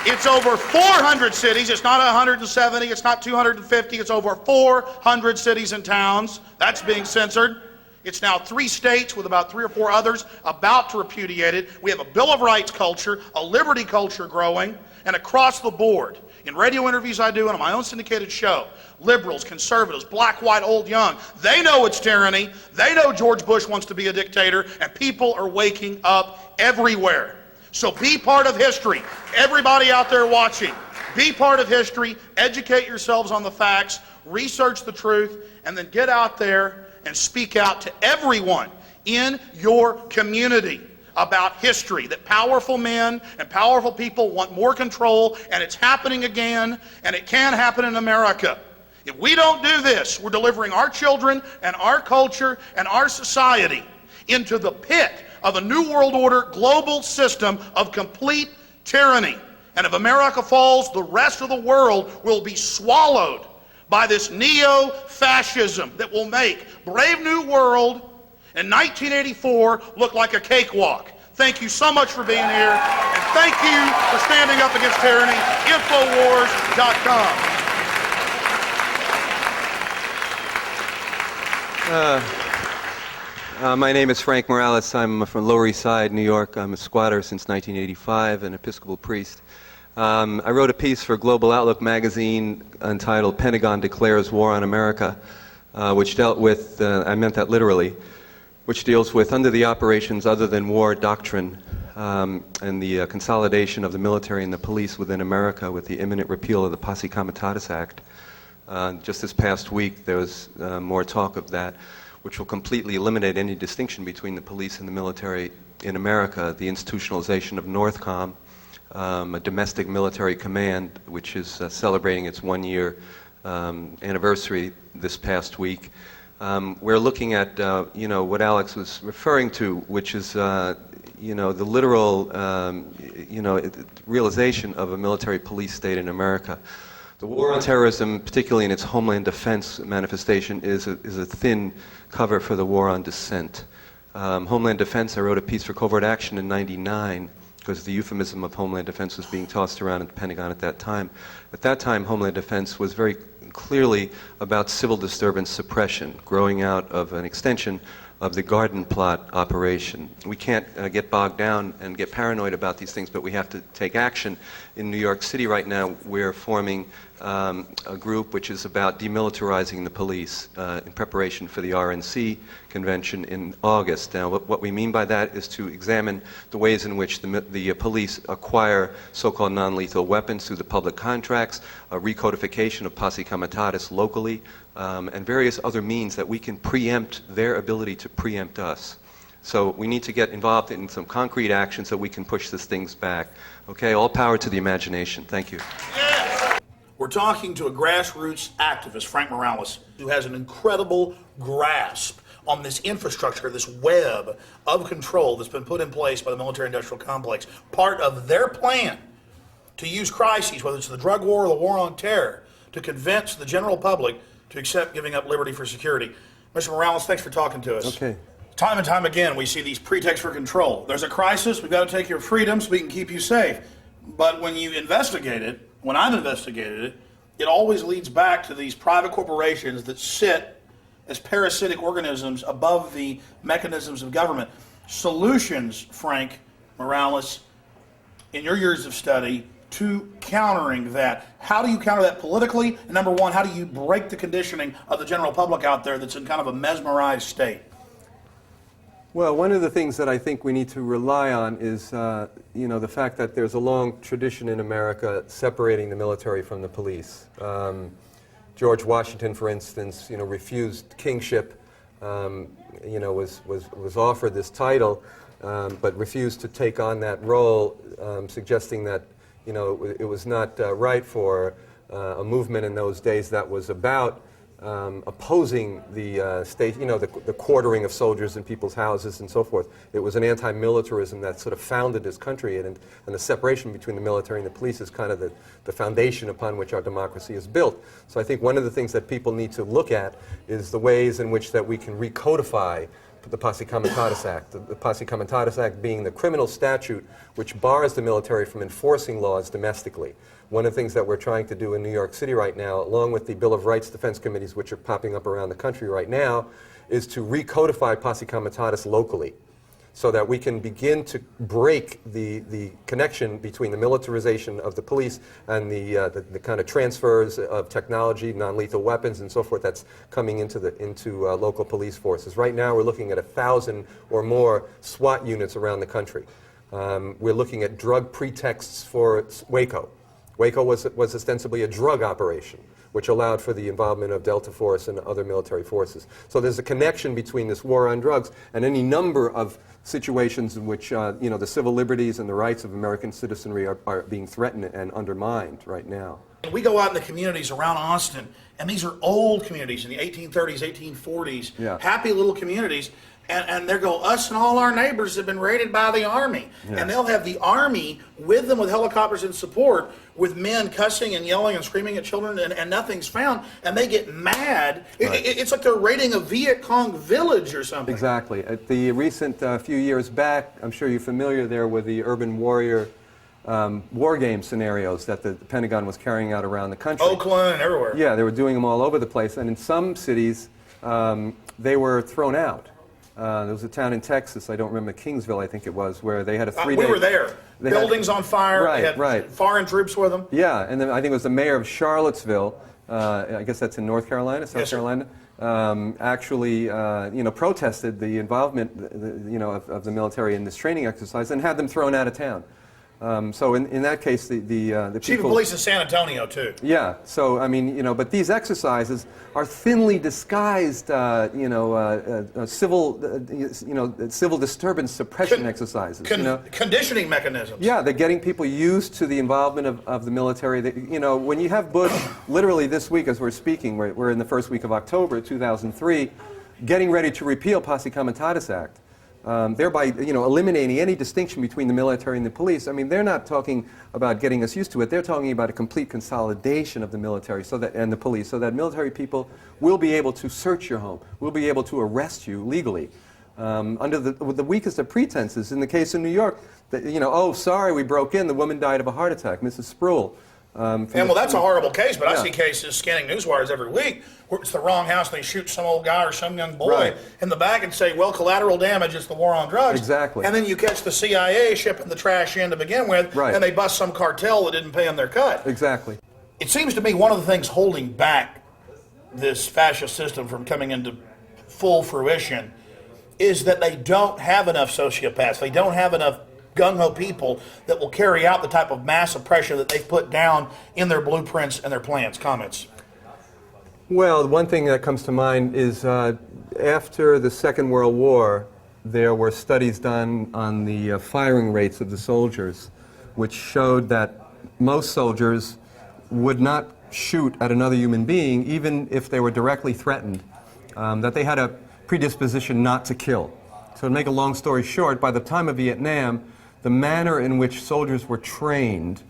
It's over 400 cities. It's not 170. It's not 250. It's over 400 cities and towns. That's being censored. It's now 3 states with about 3 or 4 others about to repudiate it. We have a Bill of Rights culture, a liberty culture growing, and across the board. In radio interviews I do and on my own syndicated show, liberals, conservatives, black, white, old, young, they know it's tyranny. They know George Bush wants to be a dictator, and people are waking up everywhere. So be part of history. Everybody out there watching, be part of history, educate yourselves on the facts, research the truth, and then get out there and speak out to everyone in your community about history, that powerful men and powerful people want more control, and it's happening again, and it can happen in America. If we don't do this, we're delivering our children and our culture and our society into the pit of a new world order global system of complete tyranny. And if America falls, the rest of the world will be swallowed by this neo-fascism that will make Brave New World in 1984 look like a cakewalk. Thank you so much for being here, and thank you for standing up against tyranny. Infowars.com. My name is Frank Morales. I'm from Lower East Side, New York. I'm a squatter since 1985, an Episcopal priest. I wrote a piece for Global Outlook magazine entitled Pentagon Declares War on America, which dealt with, I meant that literally, which deals with under the operations other than war doctrine and the consolidation of the military and the police within America with the imminent repeal of the Posse Comitatus Act. Just this past week there was more talk of that, which will completely eliminate any distinction between the police and the military in America, the institutionalization of NORTHCOM, a domestic military command which is celebrating its 1-year anniversary this past week. We're looking at, what Alex was referring to, which is, the literal, realization of a military police state in America. The war on terrorism, particularly in its homeland defense manifestation, is a thin cover for the war on dissent. Homeland defense, I wrote a piece for Covert Action in '99 because the euphemism of homeland defense was being tossed around at the Pentagon at that time. At that time, homeland defense was very clearly about civil disturbance suppression, growing out of an extension of the Garden Plot operation. We can't get bogged down and get paranoid about these things, but we have to take action. In New York City right now, we're forming a group which is about demilitarizing the police in preparation for the RNC convention in August. Now, what we mean by that is to examine the ways in which the police acquire so-called non-lethal weapons through the public contracts, a recodification of Posse Comitatus locally, and various other means that we can preempt their ability to preempt us. So we need to get involved in some concrete action so we can push these things back. Okay, all power to the imagination. Thank you. Yes. We're talking to a grassroots activist, Frank Morales, who has an incredible grasp on this infrastructure, this web of control that's been put in place by the military-industrial complex. Part of their plan to use crises, whether it's the drug war or the war on terror, to convince the general public to accept giving up liberty for security. Mr. Morales, thanks for talking to us. Okay. Time and time again, we see these pretexts for control. There's a crisis, we've got to take your freedom so we can keep you safe. But when you investigate it, when I've investigated it, it always leads back to these private corporations that sit as parasitic organisms above the mechanisms of government. Solutions, Frank Morales, in your years of study, to countering that. How do you counter that politically? And number one, how do you break the conditioning of the general public out there that's in kind of a mesmerized state? Well, one of the things that I think we need to rely on is, the fact that there's a long tradition in America separating the military from the police. George Washington, for instance, refused kingship, was offered this title, but refused to take on that role, suggesting that, it was not right for a movement in those days that was about opposing the state, the quartering of soldiers in people's houses and so forth. It was an anti-militarism that sort of founded this country, and the separation between the military and the police is kind of the foundation upon which our democracy is built. So I think one of the things that people need to look at is the ways in which that we can recodify the Posse Comitatus Act. The Posse Comitatus Act being the criminal statute which bars the military from enforcing laws domestically. One of the things that we're trying to do in New York City right now, along with the Bill of Rights defense committees which are popping up around the country right now, is to recodify Posse Comitatus locally, so that we can begin to break the connection between the militarization of the police and the kind of transfers of technology, non-lethal weapons, and so forth that's coming into local police forces. Right now, we're looking at 1,000 or more SWAT units around the country. We're looking at drug pretexts for Waco. Waco was ostensibly a drug operation, which allowed for the involvement of Delta Force and other military forces. So there's a connection between this war on drugs and any number of situations in which the civil liberties and the rights of American citizenry are being threatened and undermined right now. We go out in the communities around Austin, and these are old communities in the 1830s, 1840s, Yeah. happy little communities, and they go, us and all our neighbors have been raided by the Army. Yes. And they'll have the Army with them with helicopters in support, with men cussing and yelling and screaming at children, and nothing's found, and they get mad. Right. It's like they're raiding a Viet Cong village or something. Exactly. At the recent few years back, I'm sure you're familiar there with the urban warrior war game scenarios that the Pentagon was carrying out around the country. Oakland and everywhere. Yeah, they were doing them all over the place, and in some cities, they were thrown out. There was a town in Texas, I don't remember, Kingsville, I think it was, where they had a 3-day... We were there. Buildings on fire. Right, they had right. foreign troops with them. Yeah, and then I think it was the mayor of Charlottesville, I guess that's in North Carolina, South Carolina, actually, protested the involvement, of the military in this training exercise and had them thrown out of town. So in that case, the Chief of Police in San Antonio, too. Yeah, so, I mean, but these exercises are thinly disguised, civil disturbance suppression exerizes. Conditioning mechanisms. Yeah, they're getting people used to the involvement of the military. When you have Bush, literally this week as we're speaking, we're in the first week of October 2003, getting ready to repeal Posse Comitatus Act. Thereby, eliminating any distinction between the military and the police. I mean, they're not talking about getting us used to it. They're talking about a complete consolidation of the military and the police, so that military people will be able to search your home, will be able to arrest you legally under the weakest of pretenses. In the case of New York, oh, sorry, we broke in. The woman died of a heart attack, Mrs. Sproul. That's a horrible case, but I see cases scanning newswires every week where it's the wrong house and they shoot some old guy or some young boy in the back and say, well, collateral damage is the war on drugs. Exactly. And then you catch the CIA shipping the trash in to begin with, and they bust some cartel that didn't pay them their cut. Exactly. It seems to me one of the things holding back this fascist system from coming into full fruition is that they don't have enough sociopaths. They don't have enough gung-ho people that will carry out the type of mass oppression that they've put down in their blueprints and their plans. Comments? Well, one thing that comes to mind is after the Second World War, there were studies done on the firing rates of the soldiers, which showed that most soldiers would not shoot at another human being, even if they were directly threatened, that they had a predisposition not to kill. So to make a long story short, by the time of Vietnam, the manner in which soldiers were trained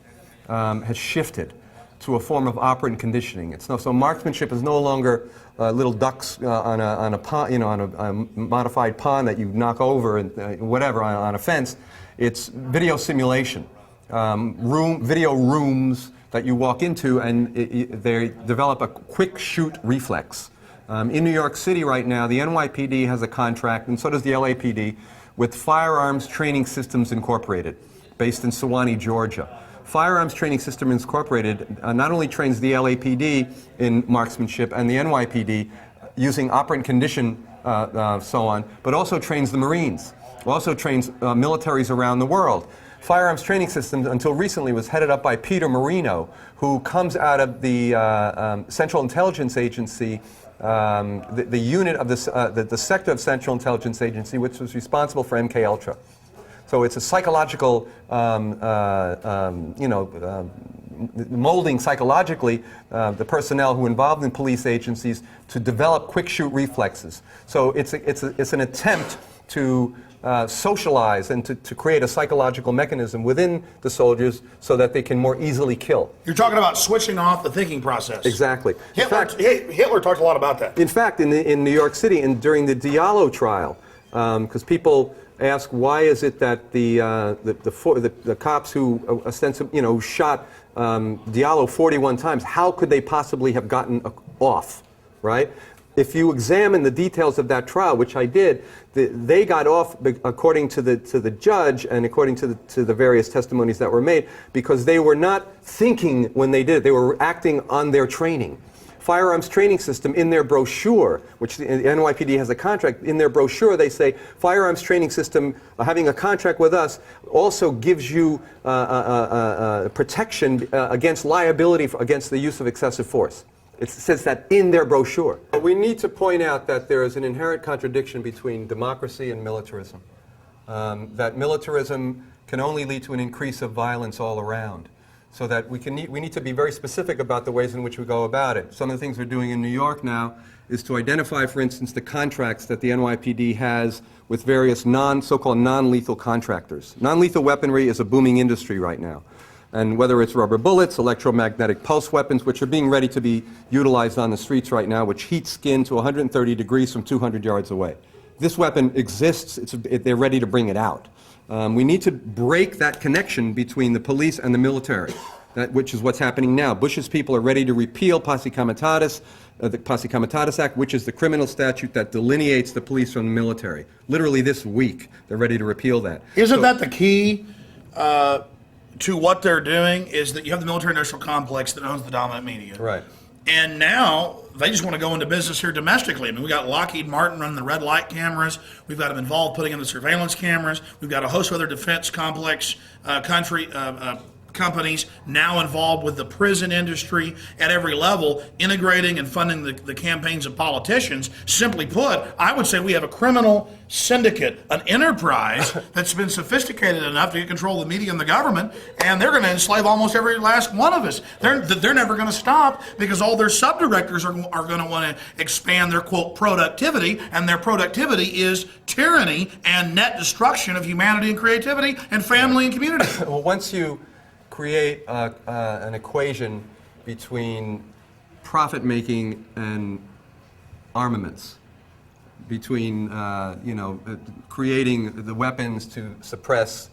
has shifted to a form of operant conditioning. So marksmanship is no longer little ducks on a pond, on a modified pond that you knock over and whatever on a fence. It's video simulation, video rooms that you walk into, and they develop a quick shoot reflex. In New York City right now, the NYPD has a contract, and so does the LAPD, with Firearms Training Systems Incorporated, based in Sewanee, Georgia. Firearms Training Systems Incorporated not only trains the LAPD in marksmanship and the NYPD using operant condition, so on, but also trains the Marines, also trains militaries around the world. Firearms Training Systems, until recently, was headed up by Peter Marino, who comes out of the Central Intelligence Agency, the unit of the sector of Central Intelligence Agency, which was responsible for MKUltra. So it's a psychological, molding psychologically the personnel who are involved in police agencies to develop quick shoot reflexes. So it's an attempt to socialize and to create a psychological mechanism within the soldiers so that they can more easily kill. You're talking about switching off the thinking process. Exactly. Hitler talked a lot about that. In fact, in New York City, during the Diallo trial, because people ask why is it that the cops who ostensibly shot Diallo 41 times, how could they possibly have gotten off, right? If you examine the details of that trial, which I did, they got off according to the judge and according to the various testimonies that were made because they were not thinking when they did it. They were acting on their training. Firearms training system in their brochure, which the NYPD has a contract, in their brochure they say firearms training system having a contract with us also gives you protection against liability against the use of excessive force. It says that in their brochure. We need to point out that there is an inherent contradiction between democracy and militarism. That militarism can only lead to an increase of violence all around. So that we need to be very specific about the ways in which we go about it. Some of the things we're doing in New York now is to identify, for instance, the contracts that the NYPD has with various so-called non-lethal contractors. Non-lethal weaponry is a booming industry right now. And whether it's rubber bullets, electromagnetic pulse weapons, which are being ready to be utilized on the streets right now, which heat skin to 130 degrees from 200 yards away. This weapon exists. They're ready to bring it out. We need to break that connection between the police and the military, which is what's happening now. Bush's people are ready to repeal Posse Comitatus, the Posse Comitatus Act, which is the criminal statute that delineates the police from the military. Literally this week, they're ready to repeal that. Isn't that the key to what they're doing is that you have the military-industrial complex that owns the dominant media. Right. And now they just want to go into business here domestically. I mean, we got Lockheed Martin running the red light cameras. We've got them involved putting in the surveillance cameras. We've got a host of other defense complex companies now involved with the prison industry at every level, integrating and funding the campaigns of politicians. Simply put, I would say we have a criminal syndicate, an enterprise that's been sophisticated enough to get control of the media and the government, and they're going to enslave almost every last one of us. They're never going to stop because all their subdirectors are going to want to expand their, quote, productivity, and their productivity is tyranny and net destruction of humanity and creativity and family and community. Well, once you create an equation between profit-making and armaments, between creating the weapons to suppress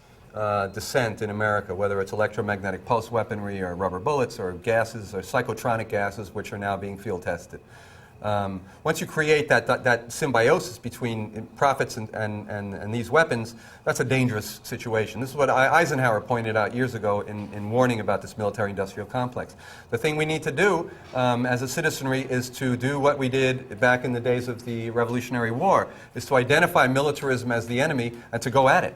dissent in America, whether it's electromagnetic pulse weaponry or rubber bullets or gases or psychotronic gases, which are now being field tested. Once you create that symbiosis between profits and these weapons, that's a dangerous situation. This is what Eisenhower pointed out years ago in warning about this military-industrial complex. The thing we need to do as a citizenry is to do what we did back in the days of the Revolutionary War, is to identify militarism as the enemy and to go at it.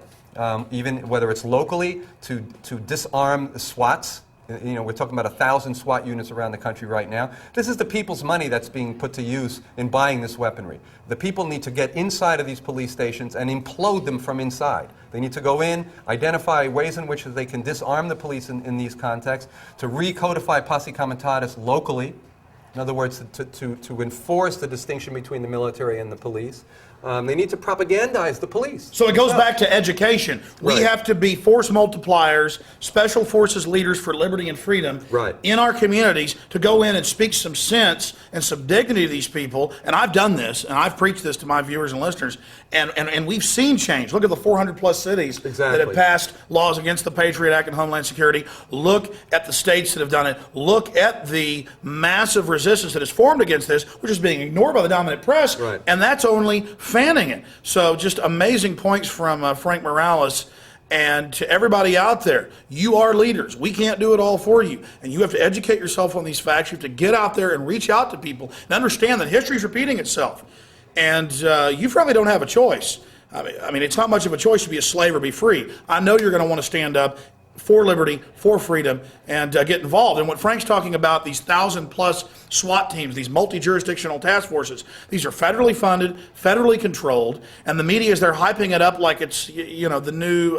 Even whether it's locally, to disarm the SWATs. You know, we're talking about 1,000 SWAT units around the country right now. This is the people's money that's being put to use in buying this weaponry. The people need to get inside of these police stations and implode them from inside. They need to go in, identify ways in which they can disarm the police in these contexts, to recodify Posse Comitatus locally. In other words, to enforce the distinction between the military and the police. They need to propagandize the police. So it goes back to education. We have to be force multipliers, special forces leaders for liberty and freedom in our communities to go in and speak some sense and some dignity to these people. And I've done this, and I've preached this to my viewers and listeners, and we've seen change. Look at the 400-plus cities that have passed laws against the Patriot Act and Homeland Security. Look at the states that have done it. Look at the massive resistance that has formed against this, which is being ignored by the dominant press, and that's only fanning it. So just amazing points from Frank Morales. And to everybody out there, you are leaders. We can't do it all for you. And you have to educate yourself on these facts. You have to get out there and reach out to people and understand that history is repeating itself. And you probably don't have a choice. I mean, it's not much of a choice to be a slave or be free. I know you're going to want to stand up for liberty, for freedom, and get involved. And what Frank's talking about, these 1,000+ SWAT teams, these multi-jurisdictional task forces, these are federally funded, federally controlled, and the media is there hyping it up like it's, you know, the new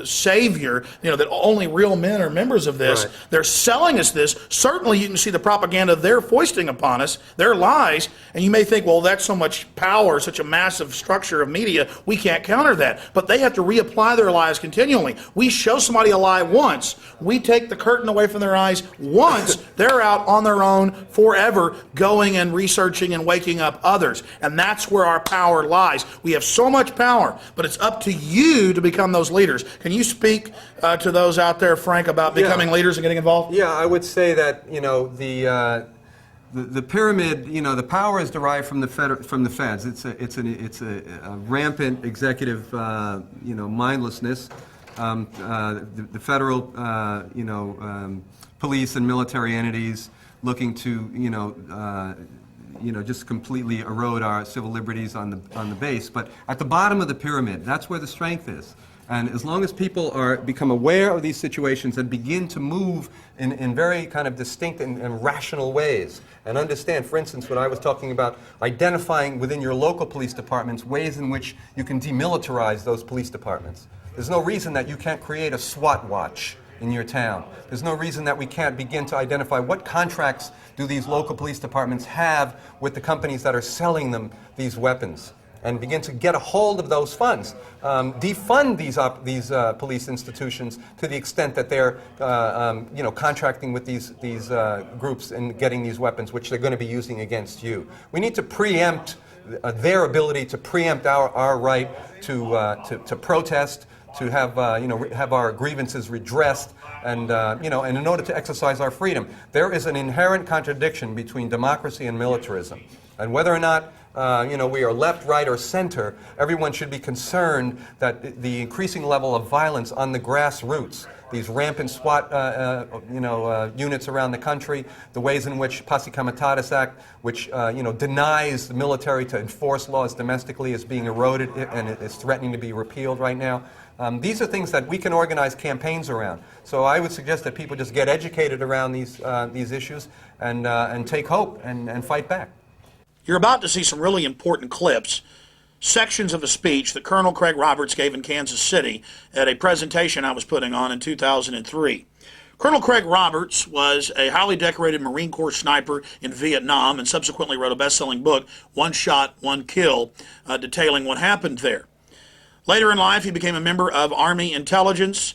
savior, you know, that only real men are members of this. Right. They're selling us this. Certainly you can see the propaganda they're foisting upon us, their lies, and you may think, well, that's so much power, such a massive structure of media, we can't counter that. But they have to reapply their lies continually. We show somebody a lie once, we take the curtain away from their eyes once, they're out on their own forever going and researching and waking up others. And that's where our power lies. We have so much power, but it's up to you to become those leaders. Can you speak to those out there, Frank, about becoming leaders and getting involved? Yeah, I would say that, you know, the pyramid, you know, the power is derived from the feds. It's a rampant executive, you know, mindlessness. The federal, you know, police and military entities looking to, you know, just completely erode our civil liberties on the base. But at the bottom of the pyramid, that's where the strength is. And as long as people become aware of these situations and begin to move in very kind of distinct and rational ways, and understand, for instance, what I was talking about, identifying within your local police departments ways in which you can demilitarize those police departments. There's no reason that you can't create a SWAT watch in your town. There's no reason that we can't begin to identify what contracts do these local police departments have with the companies that are selling them these weapons, and begin to get a hold of those funds. Defund these police institutions to the extent that they're you know, contracting with these groups and getting these weapons, which they're going to be using against you. We need to preempt their ability to preempt our right to protest, to have you know, have our grievances redressed, and you know, and in order to exercise our freedom. There is an inherent contradiction between democracy and militarism, and whether or not you know, we are left, right, or center, everyone should be concerned that the increasing level of violence on the grassroots, these rampant SWAT you know, units around the country, the ways in which Posse Comitatus Act, which you know, denies the military to enforce laws domestically, is being eroded and is threatening to be repealed right now. These are things that we can organize campaigns around. So I would suggest that people just get educated around these issues and take hope and fight back. You're about to see some really important clips, sections of a speech that Colonel Craig Roberts gave in Kansas City at a presentation I was putting on in 2003. Colonel Craig Roberts was a highly decorated Marine Corps sniper in Vietnam and subsequently wrote a best-selling book, One Shot, One Kill, detailing what happened there. Later in life, he became a member of Army intelligence.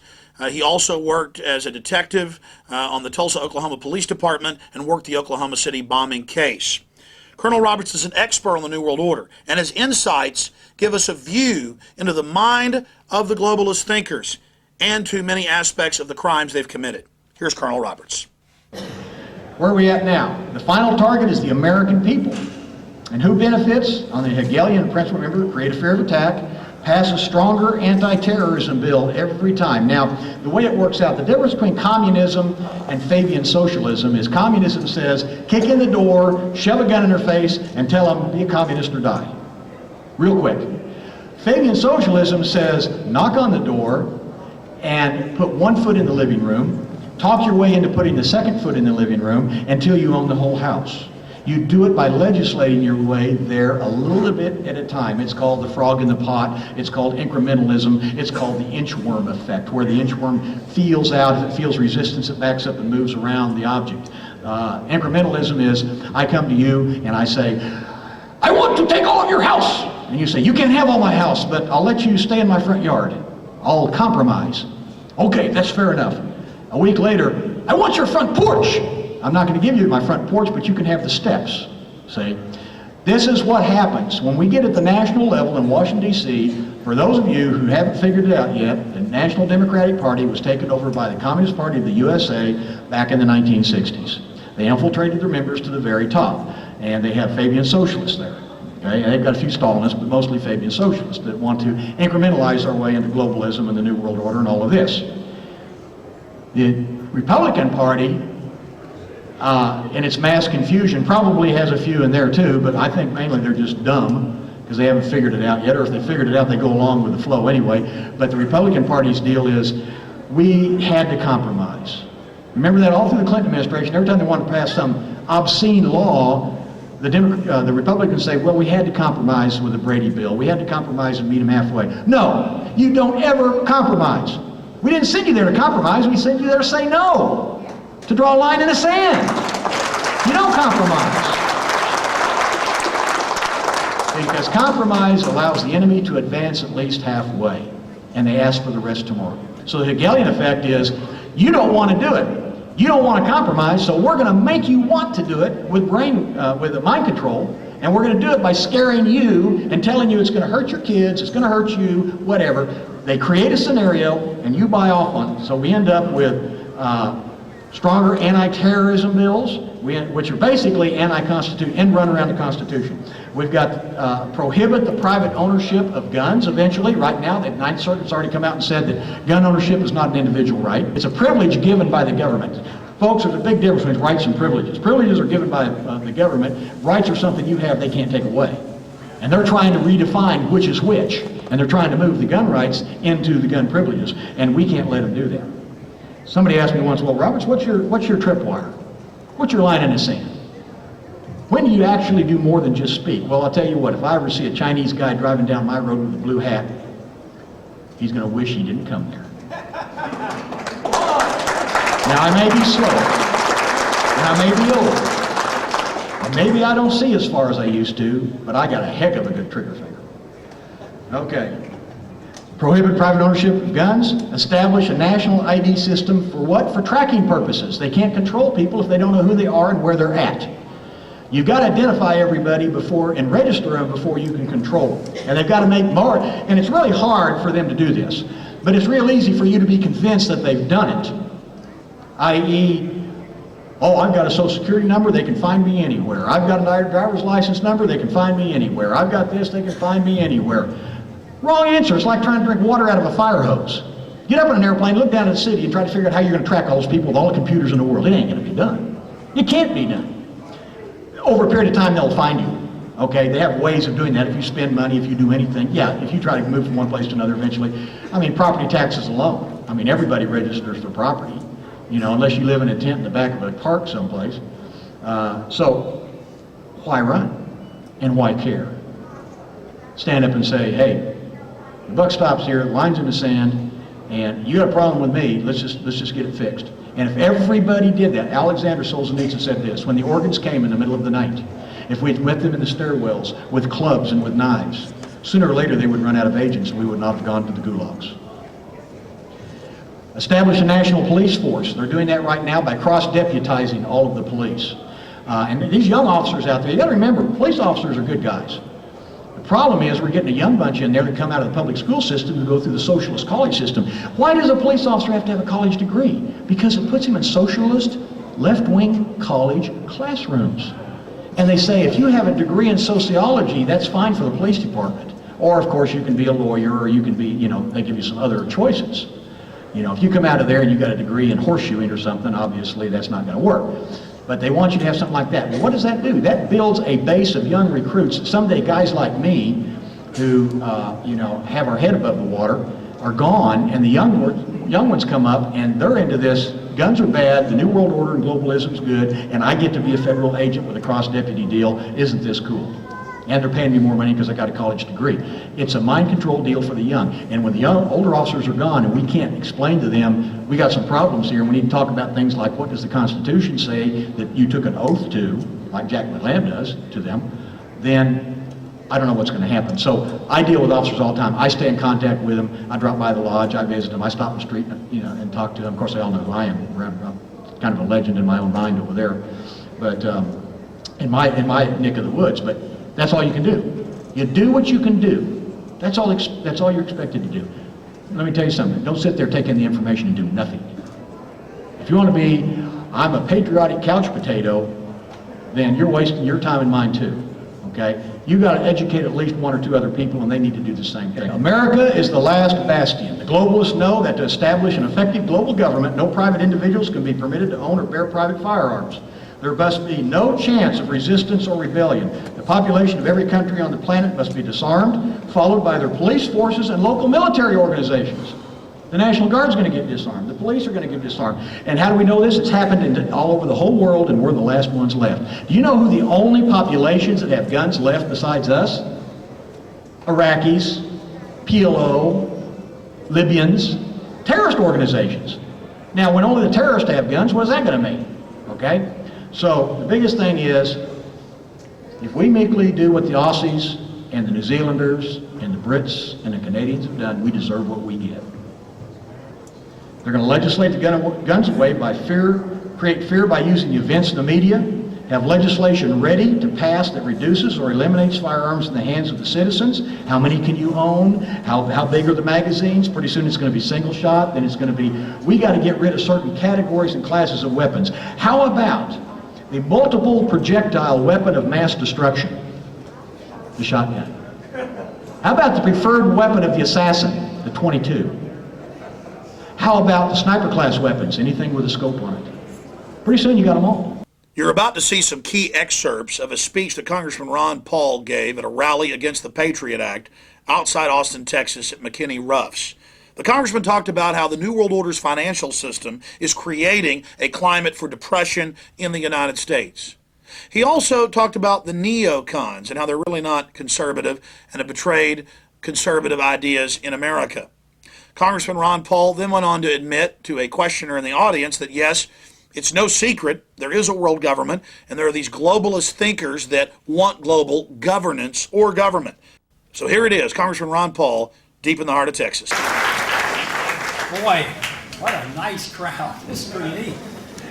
He also worked as a detective on the Tulsa, Oklahoma Police Department and worked the Oklahoma City bombing case. Colonel Roberts is an expert on the New World Order, and his insights give us a view into the mind of the globalist thinkers and to many aspects of the crimes they've committed. Here's Colonel Roberts. Where are we at now? The final target is the American people. And who benefits? On the Hegelian principle, remember, create a fear of attack, pass a stronger anti-terrorism bill every time. Now, the way it works out, the difference between communism and Fabian socialism is communism says, kick in the door, shove a gun in their face, and tell them, be a communist or die. Real quick. Fabian socialism says, knock on the door and put one foot in the living room, talk your way into putting the second foot in the living room until you own the whole house. You do it by legislating your way there a little bit at a time. It's called the frog in the pot. It's called incrementalism. It's called the inchworm effect, where the inchworm feels out. If it feels resistance, it backs up and moves around the object. Incrementalism is, I come to you and I say, I want to take all of your house. And you say, you can't have all my house, but I'll let you stay in my front yard. I'll compromise. Okay, that's fair enough. A week later, I want your front porch. I'm not going to give you my front porch, but you can have the steps. See? This is what happens when we get at the national level in Washington, D.C. For those of you who haven't figured it out yet, the National Democratic Party was taken over by the Communist Party of the USA back in the 1960s. They infiltrated their members to the very top, and they have Fabian socialists there. Okay? And they've got a few Stalinists, but mostly Fabian socialists that want to incrementalize our way into globalism and the New World Order and all of this. The Republican Party, in its mass confusion, probably has a few in there too, but I think mainly they're just dumb because they haven't figured it out yet, or if they figured it out, they go along with the flow anyway. But the Republican Party's deal is, we had to compromise. Remember that all through the Clinton administration, every time they wanted to pass some obscene law, the Republicans say, well, we had to compromise with the Brady bill. We had to compromise and meet them halfway. No, you don't ever compromise. We didn't send you there to compromise. We sent you there to say no, to draw a line in the sand. You don't compromise. Because compromise allows the enemy to advance at least halfway, and they ask for the rest tomorrow. So the Hegelian effect is, you don't want to do it. You don't want to compromise, so we're going to make you want to do it with mind control, and we're going to do it by scaring you and telling you it's going to hurt your kids, it's going to hurt you, whatever. They create a scenario, and you buy off on it. So we end up with stronger anti-terrorism bills, which are basically anti-constitution, and run around the Constitution. We've got prohibit the private ownership of guns eventually. Right now, the Ninth Circuit's already come out and said that gun ownership is not an individual right. It's a privilege given by the government. Folks, there's a big difference between rights and privileges. Privileges are given by the government. Rights are something you have they can't take away. And they're trying to redefine which is which. And they're trying to move the gun rights into the gun privileges. And we can't let them do that. Somebody asked me once, well, Roberts, what's your tripwire? What's your line in the sand? When do you actually do more than just speak? Well, I'll tell you what, if I ever see a Chinese guy driving down my road with a blue hat, he's going to wish he didn't come there. Now, I may be slow, and I may be old, and maybe I don't see as far as I used to, but I got a heck of a good trigger finger. Okay. Prohibit private ownership of guns. Establish a national ID system for what? For tracking purposes. They can't control people if they don't know who they are and where they're at. You've got to identify everybody before and register them before you can control them. And they've got to make more, and it's really hard for them to do this, but it's real easy for you to be convinced that they've done it. I.e., oh, I've got a social security number, they can find me anywhere. I've got a driver's license number, they can find me anywhere. I've got this, they can find me anywhere. Wrong answer. It's like trying to drink water out of a fire hose. Get up in an airplane, look down at the city, and try to figure out how you're going to track all those people with all the computers in the world. It ain't going to be done. It can't be done. Over a period of time, they'll find you. Okay, they have ways of doing that. If you spend money, if you do anything, yeah, if you try to move from one place to another eventually. I mean, property taxes alone. I mean, everybody registers their property, you know, unless you live in a tent in the back of a park someplace. So, why run? And why care? Stand up and say, hey, the buck stops here, the line's in the sand, and you got a problem with me, let's just get it fixed. And if everybody did that, Alexander Solzhenitsyn said this, when the organs came in the middle of the night, if we'd met them in the stairwells with clubs and with knives, sooner or later they would run out of agents and we would not have gone to the gulags. Establish a national police force. They're doing that right now by cross-deputizing all of the police. And these young officers out there, you got to remember, police officers are good guys. The problem is we're getting a young bunch in there to come out of the public school system to go through the socialist college system. Why does a police officer have to have a college degree? Because it puts him in socialist, left-wing college classrooms. And they say, if you have a degree in sociology, that's fine for the police department. Or, of course, you can be a lawyer, or you can be, you know, they give you some other choices. You know, if you come out of there and you got a degree in horseshoeing or something, obviously that's not going to work. But they want you to have something like that. Well, what does that do? That builds a base of young recruits. Someday guys like me who, you know, have our head above the water are gone, and the young ones come up, and they're into this, guns are bad, the New World Order and globalism's good, and I get to be a federal agent with a cross-deputy deal. Isn't this cool? And they're paying me more money because I got a college degree. It's a mind control deal for the young. And when the older officers are gone and we can't explain to them, we got some problems here, and we need to talk about things like, what does the Constitution say that you took an oath to, like Jack McLam does to them, then I don't know what's going to happen. So I deal with officers all the time. I stay in contact with them. I drop by the lodge. I visit them. I stop in the street, you know, and talk to them. Of course, they all know who I am. I'm kind of a legend in my own mind over there, but in my neck of the woods. But that's all you can do. You do what you can do. That's all you're expected to do. Let me tell you something. Don't sit there taking the information and do nothing. If you want to be, I'm a patriotic couch potato, then you're wasting your time and mine too. Okay? You got to educate at least one or two other people, and they need to do the same thing. America is the last bastion. The globalists know that to establish an effective global government, no private individuals can be permitted to own or bear private firearms. There must be no chance of resistance or rebellion. The population of every country on the planet must be disarmed, followed by their police forces and local military organizations. The National Guard's going to get disarmed. The police are going to get disarmed. And how do we know this? It's happened all over the whole world, and we're the last ones left. Do you know who the only populations that have guns left besides us? Iraqis, PLO, Libyans, terrorist organizations. Now, when only the terrorists have guns, what is that going to mean? Okay? So the biggest thing is, if we meekly do what the Aussies and the New Zealanders and the Brits and the Canadians have done, we deserve what we get. They're going to legislate the guns away by fear, create fear by using the events in the media, have legislation ready to pass that reduces or eliminates firearms in the hands of the citizens. How many can you own? How big are the magazines? Pretty soon it's going to be single shot, then it's going to be, we got to get rid of certain categories and classes of weapons. How about the multiple projectile weapon of mass destruction? The shotgun. How about the preferred weapon of the assassin, the .22? How about the sniper class weapons, anything with a scope on it? Pretty soon you got them all. You're about to see some key excerpts of a speech that Congressman Ron Paul gave at a rally against the Patriot Act outside Austin, Texas at McKinney Ruff's. The congressman talked about how the New World Order's financial system is creating a climate for depression in the United States. He also talked about the neocons and how they're really not conservative and have betrayed conservative ideas in America. Congressman Ron Paul then went on to admit to a questioner in the audience that yes, it's no secret there is a world government and there are these globalist thinkers that want global governance or government. So here it is, Congressman Ron Paul, deep in the heart of Texas. Boy, what a nice crowd. This is pretty neat.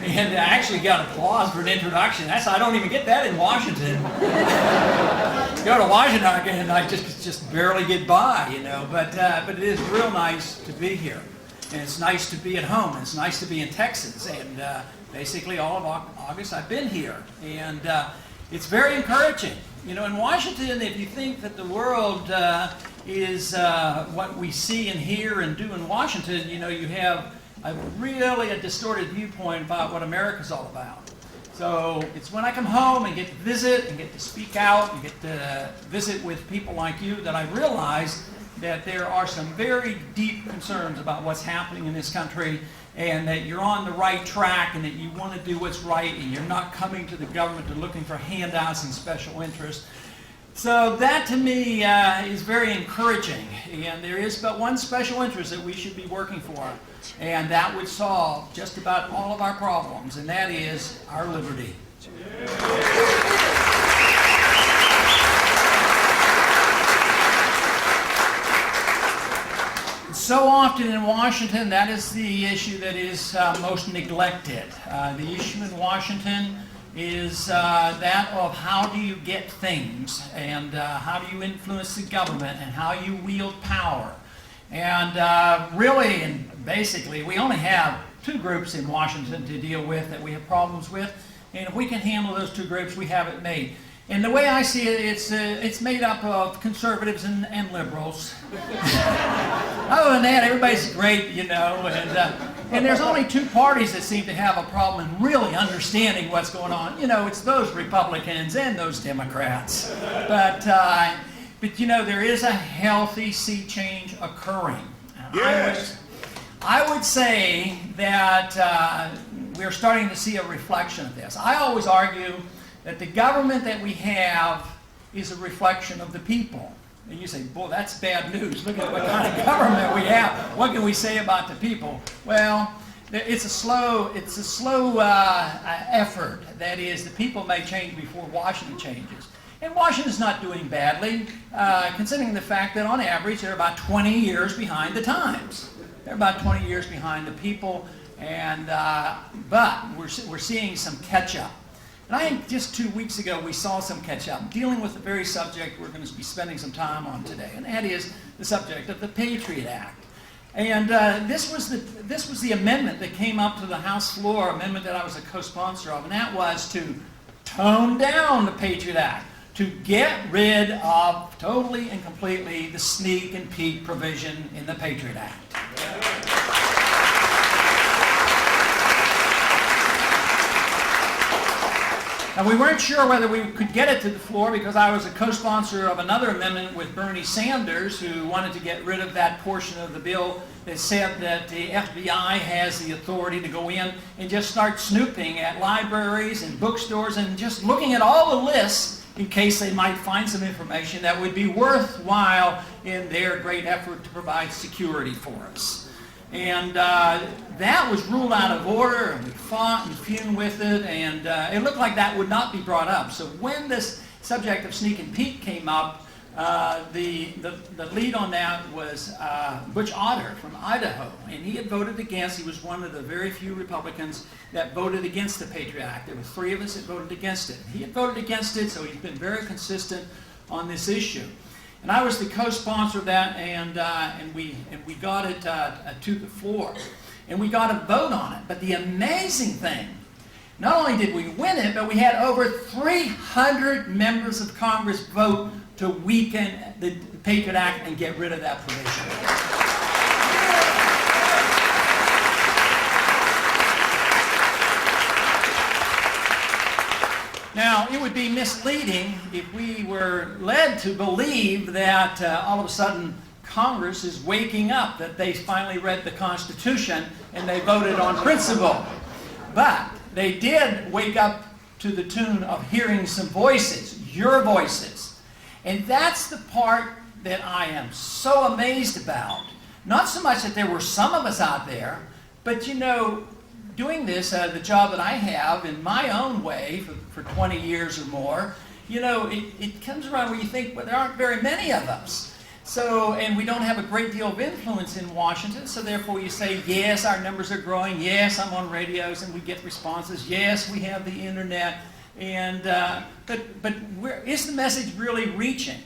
And I actually got applause for an introduction. I don't even get that in Washington. Go to Washington and I just barely get by, you know. But it is real nice to be here. And it's nice to be at home. It's nice to be in Texas. And basically all of August I've been here. And it's very encouraging. You know, in Washington, if you think that the world is what we see and hear and do in Washington, you know, you have really a distorted viewpoint about what America's all about. So it's when I come home and get to visit and get to speak out and get to visit with people like you that I realize that there are some very deep concerns about what's happening in this country and that you're on the right track and that you want to do what's right and you're not coming to the government to looking for handouts and special interests. So that to me is very encouraging, and there is but one special interest that we should be working for, and that would solve just about all of our problems, and that is our liberty. So often in Washington, that is the issue that is most neglected. The issue in Washington is that of how do you get things and how do you influence the government and how you wield power. And really and basically we only have two groups in Washington to deal with that we have problems with, and if we can handle those two groups we have it made. And the way I see it, it's made up of conservatives and liberals. Other than that, everybody's great, you know, and there's only two parties that seem to have a problem in really understanding what's going on. You know, it's those Republicans and those Democrats. But you know, there is a healthy sea change occurring. Yes. I would say that we're starting to see a reflection of this. I always argue that the government that we have is a reflection of the people. And you say, boy, that's bad news. Look at what kind of government we have. What can we say about the people? Well, it's a slow effort. That is, the people may change before Washington changes. And Washington's not doing badly, considering the fact that on average they're about 20 years behind the times. They're about 20 years behind the people, and but we're seeing some catch-up. And I think just 2 weeks ago we saw some catch-up, dealing with the very subject we're going to be spending some time on today, and that is the subject of the Patriot Act. And this was the amendment that came up to the House floor, amendment that I was a co-sponsor of, and that was to tone down the Patriot Act, to get rid of totally and completely the sneak and peek provision in the Patriot Act. And we weren't sure whether we could get it to the floor because I was a co-sponsor of another amendment with Bernie Sanders, who wanted to get rid of that portion of the bill that said that the FBI has the authority to go in and just start snooping at libraries and bookstores and just looking at all the lists in case they might find some information that would be worthwhile in their great effort to provide security for us. And that was ruled out of order, and we fought and fumed with it, and it looked like that would not be brought up. So when this subject of sneak and peek came up, the lead on that was Butch Otter from Idaho, and he had voted against. He was one of the very few Republicans that voted against the Patriot Act. There were 3 of us that voted against it. He had voted against it, so he's been very consistent on this issue. And I was the co-sponsor of that, and we got it to the floor. And we got a vote on it. But the amazing thing, not only did we win it, but we had over 300 members of Congress vote to weaken the Patriot Act and get rid of that provision. Now, it would be misleading if we were led to believe that all of a sudden Congress is waking up, that they finally read the Constitution and they voted on principle. But they did wake up to the tune of hearing some voices, your voices. And that's the part that I am so amazed about. Not so much that there were some of us out there, but you know, doing this, the job that I have in my own way for 20 years or more, you know, it comes around where you think, well, there aren't very many of us. So, and we don't have a great deal of influence in Washington, so therefore you say, yes, our numbers are growing, yes, I'm on radios and we get responses, yes, we have the internet, and, but is the message really reaching?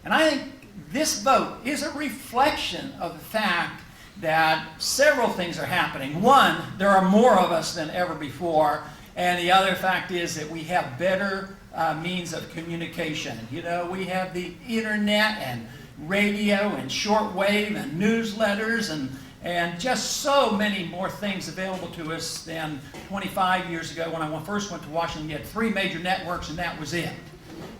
And I think this vote is a reflection of the fact that several things are happening. One, there are more of us than ever before, and the other fact is that we have better means of communication. You know, we have the internet and radio and shortwave and newsletters and just so many more things available to us than 25 years ago when I first went to Washington. You had 3 major networks and that was it.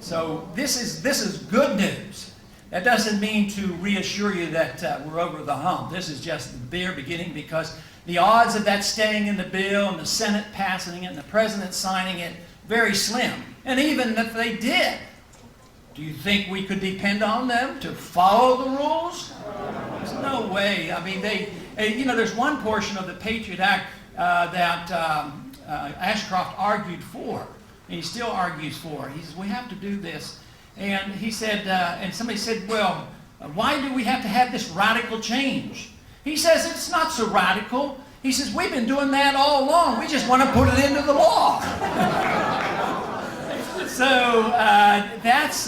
So this is good news. That doesn't mean to reassure you that we're over the hump. This is just the bare beginning, because the odds of that staying in the bill and the Senate passing it and the President signing it, very slim. And even if they did, do you think we could depend on them to follow the rules? There's no way. I mean, you know, there's one portion of the Patriot Act that Ashcroft argued for, and he still argues for. He says, we have to do this. And he said, and somebody said, well, why do we have to have this radical change? He says, it's not so radical. He says, we've been doing that all along. We just want to put it into the law. So that's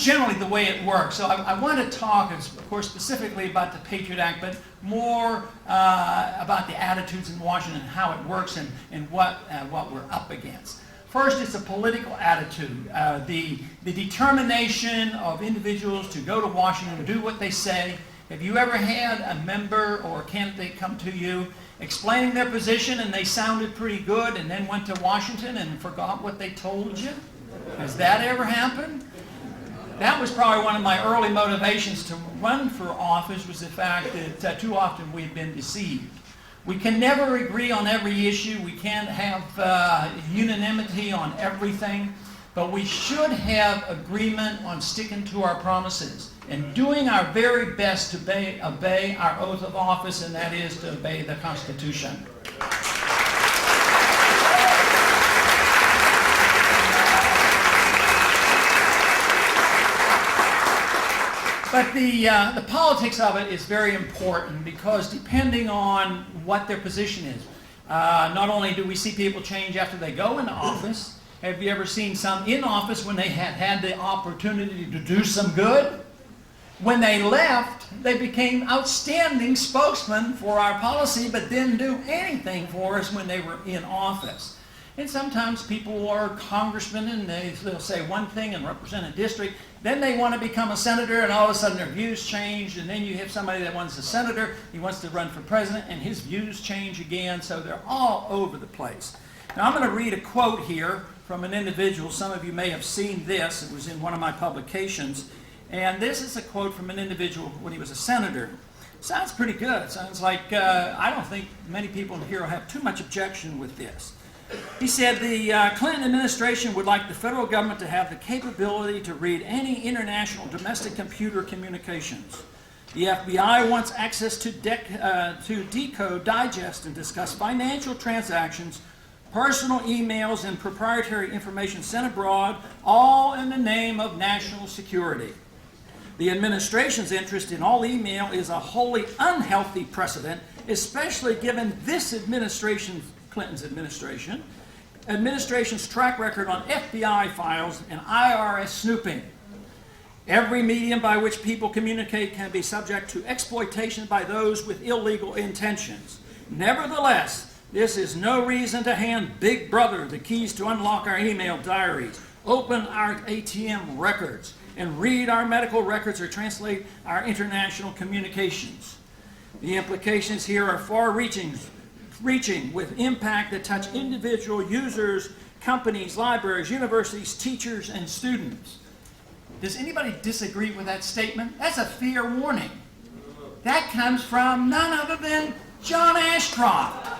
generally the way it works. So I want to talk, of course, specifically about the Patriot Act, but more about the attitudes in Washington, how it works, and what we're up against. First, it's a political attitude, the determination of individuals to go to Washington and do what they say. Have you ever had a member or a candidate come to you explaining their position and they sounded pretty good and then went to Washington and forgot what they told you? Has that ever happened? That was probably one of my early motivations to run for office, was the fact that too often we've been deceived. We can never agree on every issue. We can't have unanimity on everything. But we should have agreement on sticking to our promises and doing our very best to obey our oath of office, and that is to obey the Constitution. But the politics of it is very important, because depending on what their position is, not only do we see people change after they go into office. Have you ever seen some in office when they had the opportunity to do some good? When they left, they became outstanding spokesmen for our policy, but didn't do anything for us when they were in office. And sometimes people are congressmen and they'll say one thing and represent a district. Then they want to become a senator, and all of a sudden their views change. And then you have somebody that wants a senator, he wants to run for president, and his views change again. So they're all over the place. Now I'm going to read a quote here from an individual. Some of you may have seen this. It was in one of my publications. And this is a quote from an individual when he was a senator. Sounds pretty good. Sounds like I don't think many people here will have too much objection with this. He said the Clinton administration would like the federal government to have the capability to read any international domestic computer communications. The FBI wants access to decode, digest, and discuss financial transactions, personal emails, and proprietary information sent abroad, all in the name of national security. The administration's interest in all email is a wholly unhealthy precedent, especially given this administration, Clinton's administration's track record on FBI files and IRS snooping. Every medium by which people communicate can be subject to exploitation by those with illegal intentions. Nevertheless, this is no reason to hand Big Brother the keys to unlock our email diaries, open our ATM records, and read our medical records or translate our international communications. The implications here are far-reaching, with impact that touch individual users, companies, libraries, universities, teachers, and students. Does anybody disagree with that statement? That's a fair warning. That comes from none other than John Ashcroft.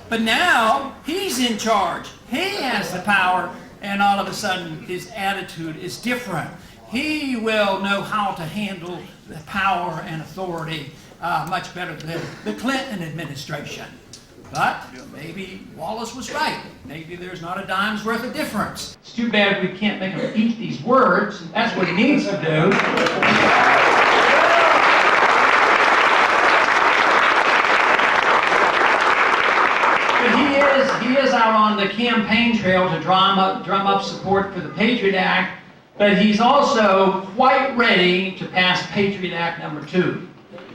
But now he's in charge. He has the power, and all of a sudden his attitude is different. He will know how to handle the power and authority much better than the Clinton administration. But maybe Wallace was right. Maybe there's not a dime's worth of difference. It's too bad we can't make him eat these words. That's what he needs to do. But he is out on the campaign trail to drum up support for the Patriot Act, but he's also quite ready to pass Patriot Act number 2.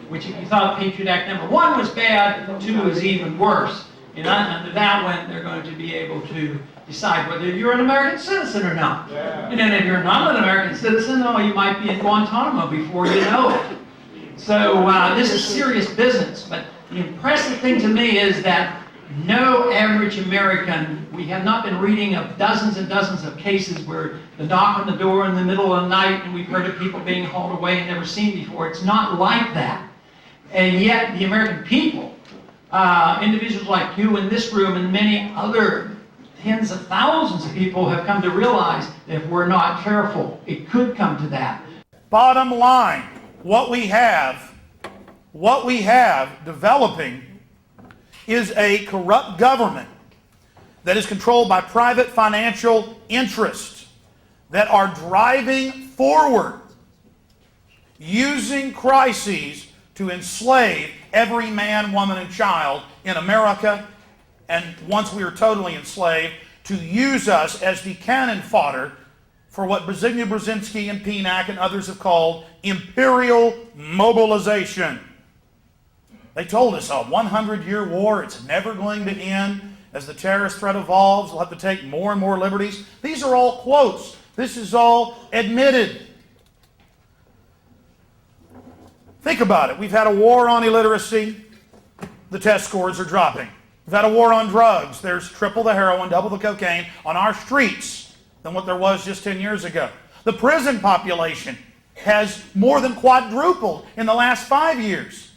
Which, if you thought Patriot Act number 1 was bad, 2 is even worse. And under that one, they're going to be able to decide whether you're an American citizen or not. Yeah. And then if you're not an American citizen, oh, you might be in Guantanamo before you know it. So this is serious business. But the impressive thing to me is that no average American, we have not been reading of dozens and dozens of cases where the knock on the door in the middle of the night and we've heard of people being hauled away and never seen before. It's not like that. And yet the American people, individuals like you in this room and many other tens of thousands of people have come to realize that if we're not careful, it could come to that. Bottom line, what we have developing is a corrupt government that is controlled by private financial interests that are driving forward, using crises to enslave every man, woman, and child in America, and once we are totally enslaved, to use us as the cannon fodder for what Brzezinski, Brzezinski, and Pienack and others have called imperial mobilization. They told us a 100-year war, it's never going to end. As the terrorist threat evolves, we'll have to take more and more liberties. These are all quotes. This is all admitted. Think about it. We've had a war on illiteracy. The test scores are dropping. We've had a war on drugs. There's triple the heroin, double the cocaine on our streets than what there was just 10 years ago. The prison population has more than quadrupled in the last 5 years.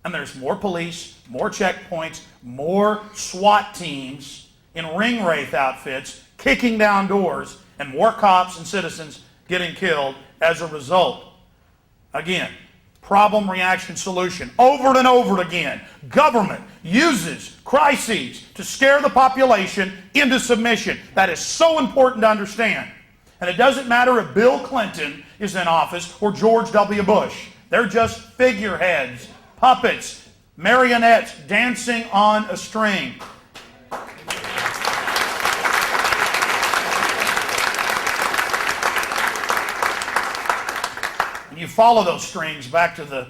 And there's more police, more checkpoints, more SWAT teams in ring wraith outfits kicking down doors, and more cops and citizens getting killed as a result. Again, problem, reaction, solution. Over and over again, government uses crises to scare the population into submission. That is so important to understand. And it doesn't matter if Bill Clinton is in office or George W. Bush. They're just figureheads, puppets, marionettes dancing on a string. And you follow those strings back to the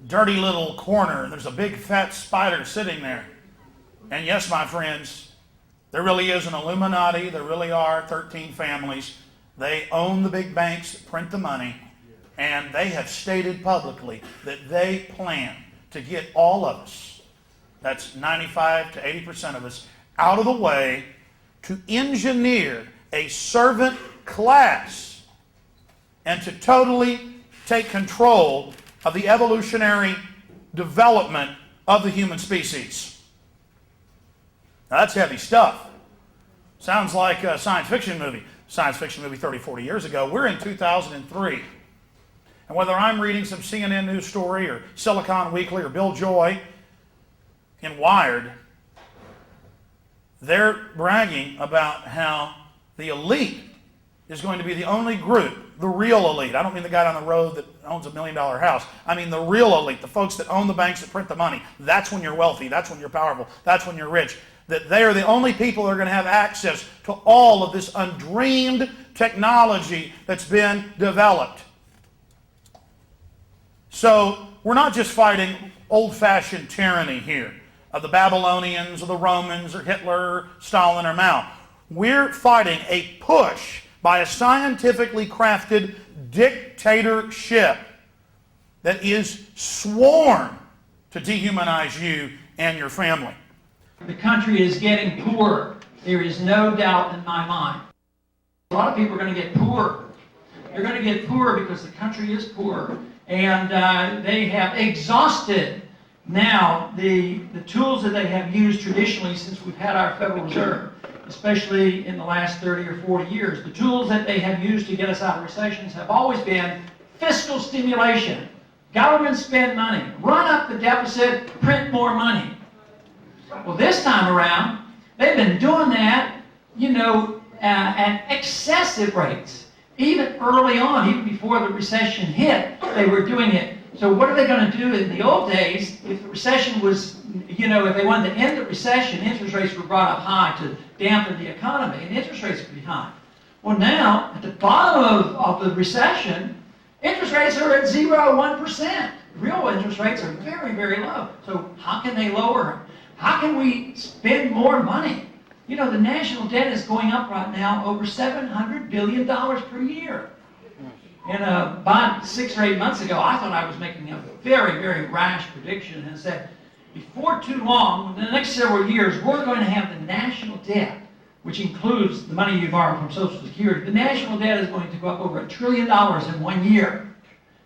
dirty little corner, and there's a big fat spider sitting there. And yes, my friends, there really is an Illuminati. There really are 13 families. They own the big banks that print the money, and they have stated publicly that they plan to get all of us, that's 95 to 80% of us, out of the way to engineer a servant class and to totally take control of the evolutionary development of the human species. Now that's heavy stuff. Sounds like a science fiction movie 30, 40 years ago. We're in 2003. And whether I'm reading some CNN news story or Silicon Weekly or Bill Joy in Wired, they're bragging about how the elite is going to be the only group, the real elite. I don't mean the guy down the road that owns $1 million house. I mean the real elite, the folks that own the banks that print the money. That's when you're wealthy. That's when you're powerful. That's when you're rich. That they are the only people that are going to have access to all of this undreamed technology that's been developed. So we're not just fighting old-fashioned tyranny here of the Babylonians or the Romans or Hitler, or Stalin or Mao. We're fighting a push by a scientifically crafted dictatorship that is sworn to dehumanize you and your family. The country is getting poorer. There is no doubt in my mind. A lot of people are going to get poorer. They're going to get poorer because the country is poorer. And they have exhausted now the tools that they have used traditionally since we've had our Federal Reserve, especially in the last 30 or 40 years. The tools that they have used to get us out of recessions have always been fiscal stimulation. Government spend money, run up the deficit, print more money. Well, this time around, they've been doing that, at excessive rates. Even early on, even before the recession hit, they were doing it. So what are they going to do in the old days if the recession was, if they wanted to end the recession, interest rates were brought up high to dampen the economy, and interest rates would be high. Well, now, at the bottom of the recession, interest rates are at 0, 1%. Real interest rates are very, very low. So how can they lower them? How can we spend more money? The national debt is going up right now over $700 billion per year. And about 6 or 8 months ago, I thought I was making a very, very rash prediction and said, before too long, in the next several years, we're going to have the national debt, which includes the money you borrow from Social Security. The national debt is going to go up over $1 trillion in 1 year.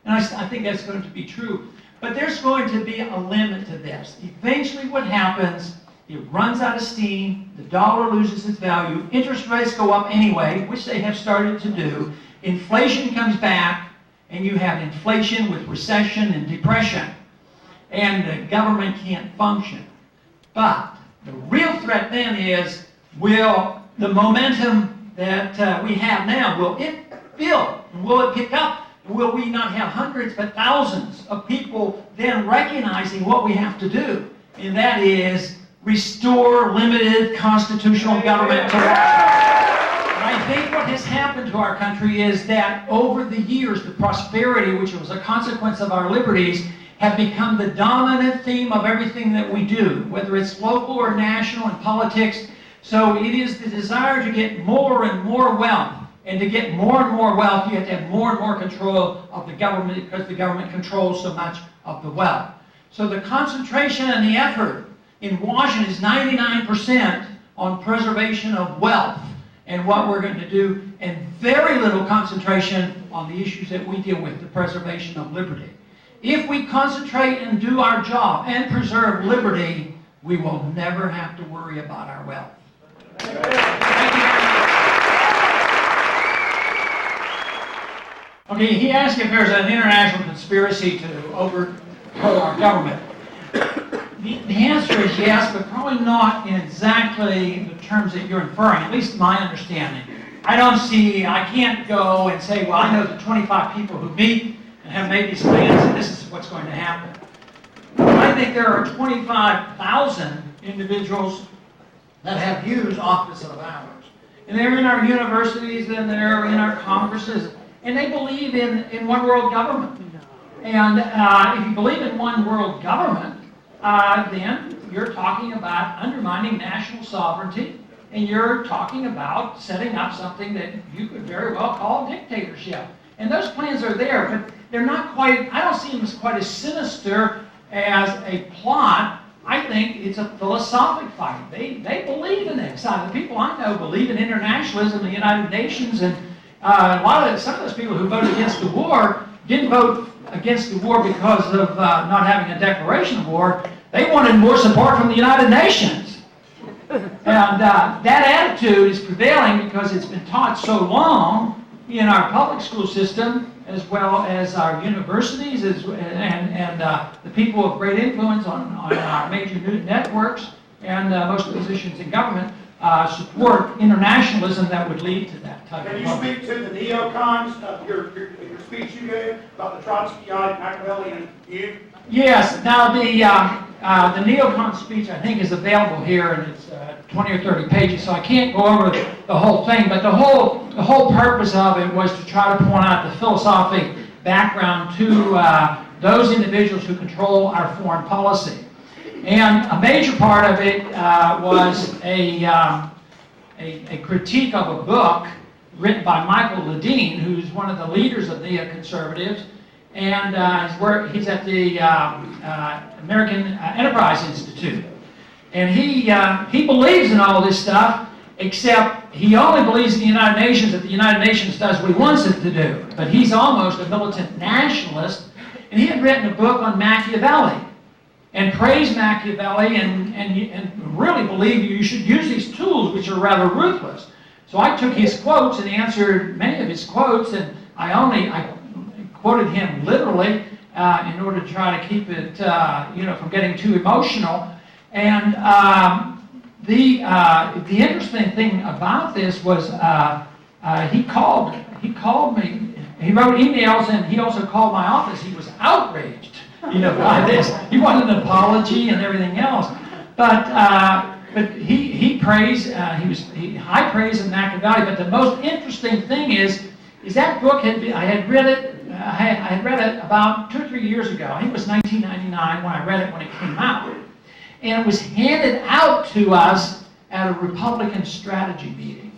And I think that's going to be true. But there's going to be a limit to this. Eventually what happens, it runs out of steam, the dollar loses its value, interest rates go up anyway, which they have started to do, inflation comes back, and you have inflation with recession and depression, and the government can't function. But the real threat then is, will the momentum that we have now, will it build? Will it pick up? Will we not have hundreds but thousands of people then recognizing what we have to do? And that is restore limited constitutional government to Washington. And I think what has happened to our country is that over the years, the prosperity, which was a consequence of our liberties, have become the dominant theme of everything that we do, whether it's local or national in politics. So it is the desire to get more and more wealth. And to get more and more wealth, you have to have more and more control of the government because the government controls so much of the wealth. So the concentration and the effort in Washington is 99% on preservation of wealth and what we're going to do, and very little concentration on the issues that we deal with, the preservation of liberty. If we concentrate and do our job and preserve liberty, we will never have to worry about our wealth. Thank you very much. Okay, he asked if there's an international conspiracy to overthrow our government. The answer is yes, but probably not in exactly the terms that you're inferring, at least my understanding. I can't go and say, well, I know the 25 people who meet and have made these plans, and this is what's going to happen. I think there are 25,000 individuals that have views opposite of ours. And they're in our universities, and they're in our congresses, and they believe in one world government. And if you believe in one world government, then you're talking about undermining national sovereignty, and you're talking about setting up something that you could very well call dictatorship. And those plans are there, but they're not quite, I don't see them as quite as sinister as a plot I think it's a philosophic fight. They believe in this. The people I know believe in internationalism, the United Nations, and some of those people who voted against the war didn't vote against the war because of not having a declaration of war. They wanted more support from the United Nations. And that attitude is prevailing because it's been taught so long in our public school system, as well as our universities, and the people of great influence on our major news networks, and most positions in government support internationalism that would lead to that type of. Can you speak to the neocons of your speech you gave about the Trotskyite, Machiavellian view? Yes. Now the neocon speech I think is available here, and it's 20 or 30 pages, so I can't go over the whole thing. But the whole purpose of it was to try to point out the philosophic background to those individuals who control our foreign policy. And a major part of it was a critique of a book written by Michael Ledeen, who's one of the leaders of neoconservatives, and he's at the American Enterprise Institute. And he believes in all this stuff, except he only believes in the United Nations if the United Nations does what he wants it to do. But he's almost a militant nationalist, and he had written a book on Machiavelli, and praised Machiavelli, and really believed you should use these tools, which are rather ruthless. So I took his quotes and answered many of his quotes, and I quoted him literally in order to try to keep it, from getting too emotional. And the interesting thing about this was he called me. He wrote emails, and he also called my office. He was outraged, by this. He wanted an apology and everything else. But he praised. He high praise of Machiavelli. But the most interesting thing is that book I had read it about 2 or 3 years ago. I think it was 1999 when I read it when it came out. And it was handed out to us at a Republican strategy meeting.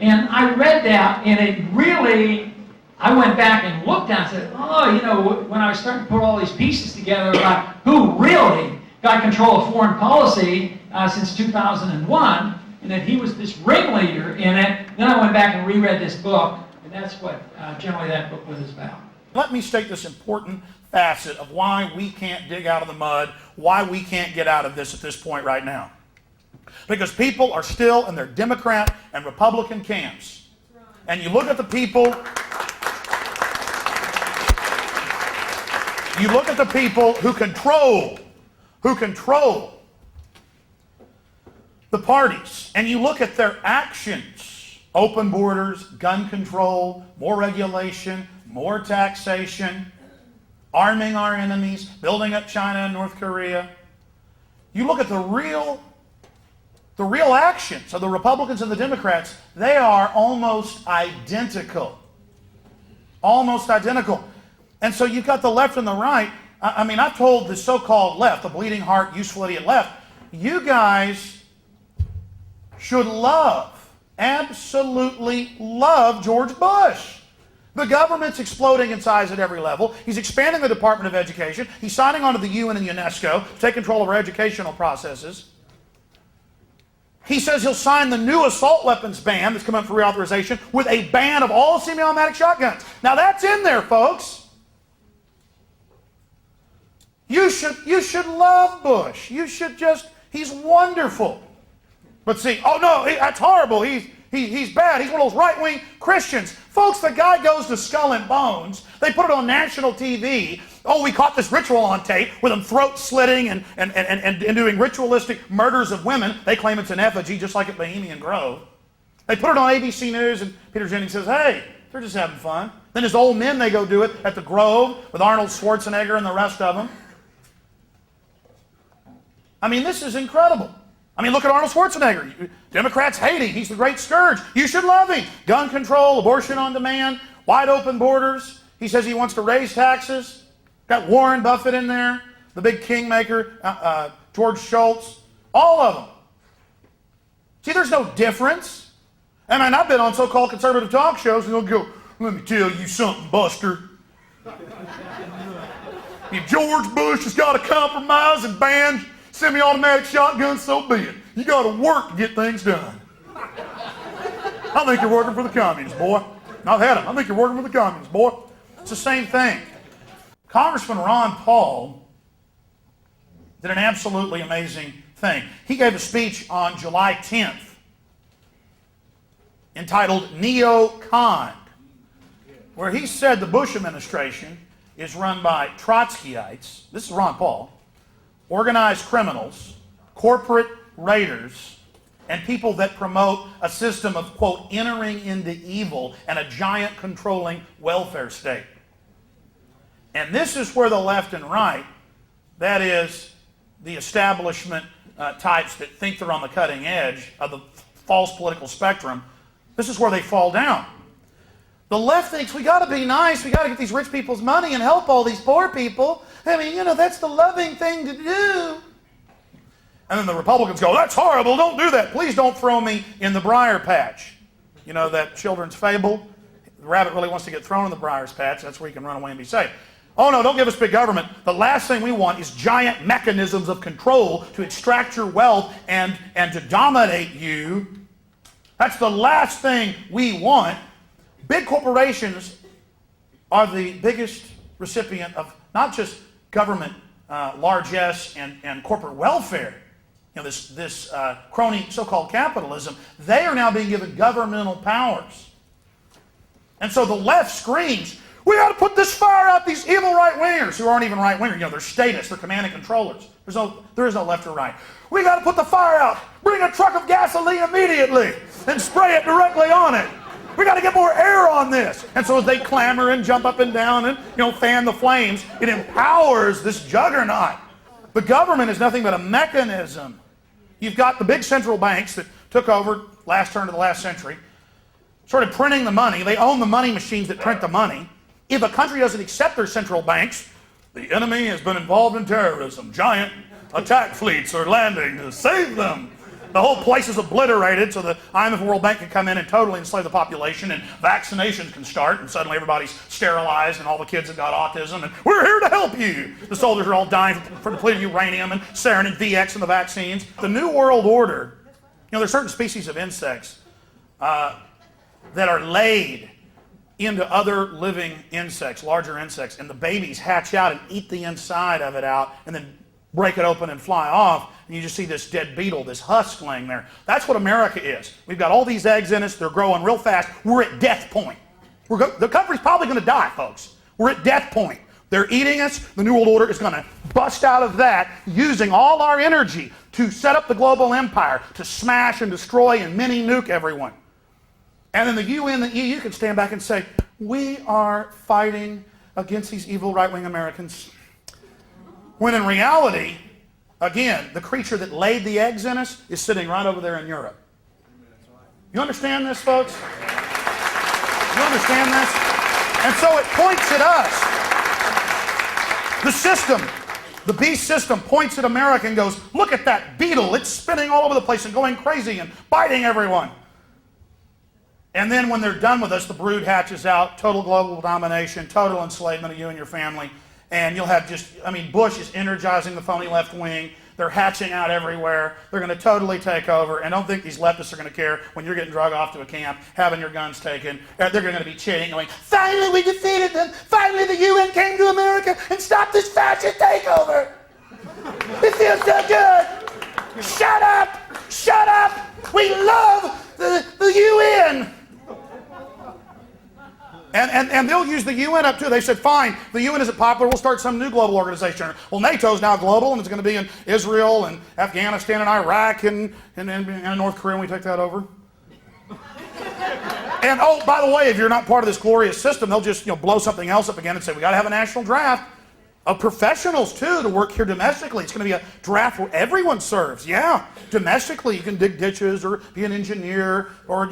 And I read that, and it really, I went back and looked at it and said, when I was starting to put all these pieces together about who really got control of foreign policy since 2001, and that he was this ringleader in it, then I went back and reread this book, and that's what generally that book was about. Let me state this important facet of why we can't dig out of the mud, why we can't get out of this at this point right now. Because people are still in their Democrat and Republican camps. And you look at the people, who control the parties, and you look at their actions: open borders, gun control, more regulation, more taxation, arming our enemies, building up China and North Korea. You look at the real actions of the Republicans and the Democrats, they are almost identical. Almost identical. And so you've got the left and the right. I've told the so-called left, the bleeding heart, useful idiot left, you guys should absolutely love George Bush. The government's exploding in size at every level. He's expanding the Department of Education. He's signing on to the UN and UNESCO to take control of our educational processes. He says he'll sign the new assault weapons ban that's come up for reauthorization with a ban of all semi-automatic shotguns. Now that's in there, folks. You should love Bush. He's wonderful. But see, oh no, that's horrible. He's bad. He's one of those right-wing Christians. Folks, the guy goes to Skull and Bones. They put it on national TV. Oh, we caught this ritual on tape with them throat slitting and doing ritualistic murders of women. They claim it's an effigy, just like at Bohemian Grove. They put it on ABC News, and Peter Jennings says, hey, they're just having fun. Then as old men, they go do it at the Grove with Arnold Schwarzenegger and the rest of them. This is incredible. Look at Arnold Schwarzenegger. Democrats hate him. He's the great scourge. You should love him. Gun control, abortion on demand, wide open borders. He says he wants to raise taxes. Got Warren Buffett in there, the big kingmaker, George Shultz, all of them. See, there's no difference. I've been on so-called conservative talk shows, and they'll go, let me tell you something, Buster. If George Bush has got to compromise and ban semi-automatic shotguns, so be it. You got to work to get things done. I think you're working for the communists, boy. I've had them. I think you're working for the communists, boy. It's the same thing. Congressman Ron Paul did an absolutely amazing thing. He gave a speech on July 10th entitled Neo-Con, where he said the Bush administration is run by Trotskyites, this is Ron Paul, organized criminals, corporate raiders, and people that promote a system of, quote, entering into evil and a giant controlling welfare state. And this is where the left and right, that is, the establishment types that think they're on the cutting edge of the false political spectrum, this is where they fall down. The left thinks we got to be nice, we got to get these rich people's money and help all these poor people. I mean, you know, that's the loving thing to do. And then the Republicans go, that's horrible, don't do that. Please don't throw me in the briar patch. You know that children's fable? The rabbit really wants to get thrown in the briar's patch. That's where he can run away and be safe. Oh no, don't give us big government. The last thing we want is giant mechanisms of control to extract your wealth and to dominate you. That's the last thing we want. Big corporations are the biggest recipient of not just government largesse and corporate welfare. You know, this crony so-called capitalism, they are now being given governmental powers. And so the left screams, we got to put this fire out, these evil right-wingers who aren't even right-wingers. You know, they're statists, they're command and controllers. There is no left or right. We got to put the fire out. Bring a truck of gasoline immediately and spray it directly on it. We got to get more air on this. And so as they clamor and jump up and down and, you know, fan the flames, it empowers this juggernaut. The government is nothing but a mechanism. You've got the big central banks that took over last turn of the last century, started printing the money. They own the money machines that print the money. If a country doesn't accept their central banks, the enemy has been involved in terrorism. Giant attack fleets are landing to save them. The whole place is obliterated so the IMF and World Bank can come in and totally enslave the population, and vaccinations can start, and suddenly everybody's sterilized and all the kids have got autism, and we're here to help you. The soldiers are all dying from depleted uranium and sarin and VX in the vaccines. The New World Order, you know, there's certain species of insects that are laid into other living insects, larger insects, and the babies hatch out and eat the inside of it out and then break it open and fly off, and you just see this dead beetle, this husk laying there. That's what America is. We've got all these eggs in us, they're growing real fast. We're at death point. The country's probably going to die, folks. We're at death point. They're eating us. The New World Order is going to bust out of that, using all our energy to set up the global empire, to smash and destroy and mini-nuke everyone. And then the UN, the EU can stand back and say, we are fighting against these evil right-wing Americans. When in reality, again, the creature that laid the eggs in us is sitting right over there in Europe. You understand this, folks? You understand this? And so it points at us. The system, the beast system, points at America and goes, look at that beetle. It's spinning all over the place and going crazy and biting everyone. And then when they're done with us, the brood hatches out, total global domination, total enslavement of you and your family. And you'll have just, I mean, Bush is energizing the phony left wing. They're hatching out everywhere. They're going to totally take over. And don't think these leftists are going to care when you're getting drug off to a camp, having your guns taken. They're going to be cheering, going, finally we defeated them. Finally the UN came to America and stopped this fascist takeover. It feels so good. Shut up. Shut up. We love the UN. And they'll use the UN up too. They said, fine, the UN isn't popular, we'll start some new global organization. Well, NATO's now global, and it's going to be in Israel and Afghanistan and Iraq and North Korea when we take that over. And oh, by the way, if you're not part of this glorious system, they'll just blow something else up again and say, we got to have a national draft of professionals too to work here domestically. It's going to be a draft where everyone serves. Yeah, domestically you can dig ditches or be an engineer or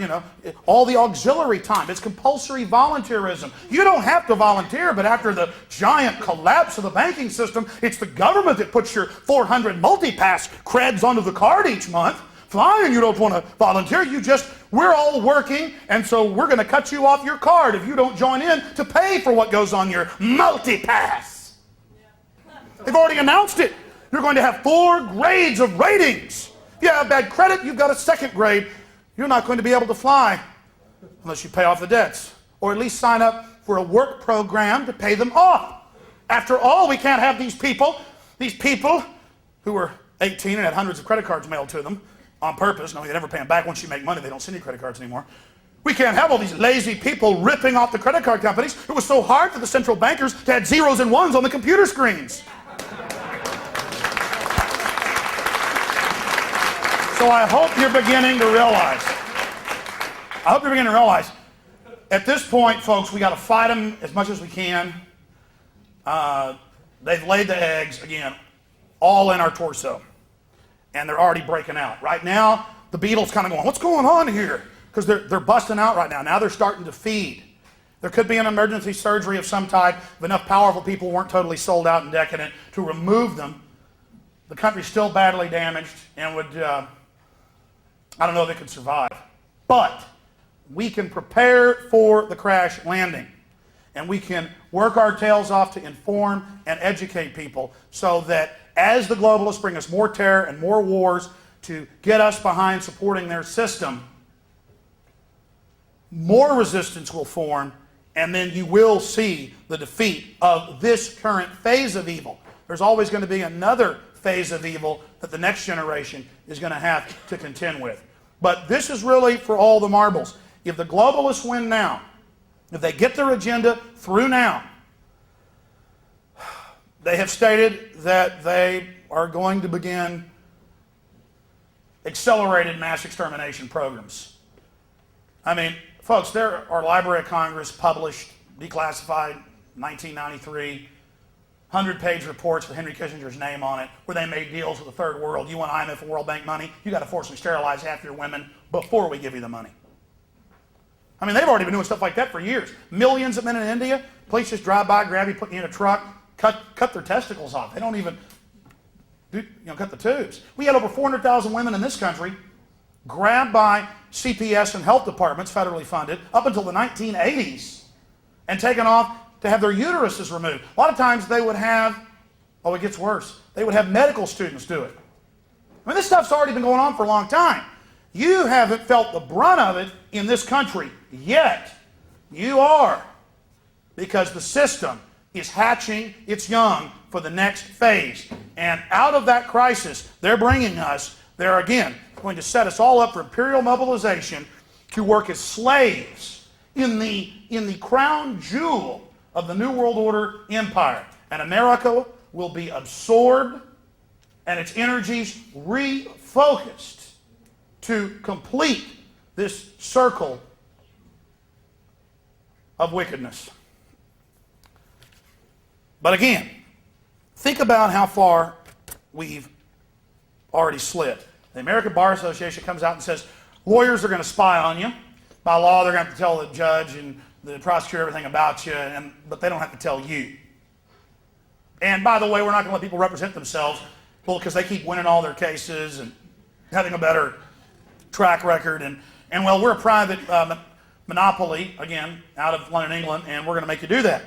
all the auxiliary time. It's compulsory volunteerism. You don't have to volunteer, but after the giant collapse of the banking system, it's the government that puts your 400 multi-pass creds onto the card each month. Fine, you don't want to volunteer. We're all working, and so we're going to cut you off your card if you don't join in to pay for what goes on your multi-pass. They've already announced it. You're going to have 4 grades of ratings. If you have bad credit, you've got a 2nd grade. You're not going to be able to fly unless you pay off the debts, or at least sign up for a work program to pay them off. After all, we can't have these people who were 18 and had hundreds of credit cards mailed to them on purpose. No, they never pay them back. Once you make money, they don't send you credit cards anymore. We can't have all these lazy people ripping off the credit card companies. It was so hard for the central bankers to add zeros and ones on the computer screens. So I hope you're beginning to realize. At this point, folks, we got to fight them as much as we can. They've laid the eggs, again, all in our torso. And they're already breaking out. Right now, the beetle's kind of going, what's going on here? Because they're busting out right now. Now they're starting to feed. There could be an emergency surgery of some type if enough powerful people weren't totally sold out and decadent to remove them. The country's still badly damaged and would, I don't know if they could survive. But we can prepare for the crash landing. And we can work our tails off to inform and educate people so that as the globalists bring us more terror and more wars to get us behind supporting their system, more resistance will form, and then you will see the defeat of this current phase of evil. There's always going to be another phase of evil that the next generation is going to have to contend with. But this is really for all the marbles. If the globalists win now, if they get their agenda through now, they have stated that they are going to begin accelerated mass extermination programs. I mean, folks, there are Library of Congress published, declassified, 1993, 100-page reports with Henry Kissinger's name on it, where they made deals with the third world. You want IMF and World Bank money? You got to forcibly sterilize half your women before we give you the money. I mean, they've already been doing stuff like that for years. Millions of men in India, police just drive by, grab you, put you in a truck, cut their testicles off. They don't even cut the tubes. We had over 400,000 women in this country grabbed by CPS and health departments, federally funded, up until the 1980s, and taken off to have their uteruses removed. A lot of times they would have, oh, it gets worse, they would have medical students do it. I mean, this stuff's already been going on for a long time. You haven't felt the brunt of it in this country yet. You are, because the system is hatching its young for the next phase. And out of that crisis they're bringing us, they're again going to set us all up for imperial mobilization to work as slaves in the crown jewel of the New World Order empire. And America will be absorbed and its energies refocused to complete this circle of wickedness. But again, think about how far we've already slid. The American Bar Association comes out and says, lawyers are going to spy on you. By law, they're going to have to tell the judge and the prosecutor everything about you, but they don't have to tell you. And by the way, we're not going to let people represent themselves because they keep winning all their cases and having a better track record. And well, we're a private monopoly, again, out of London, England, and we're going to make you do that.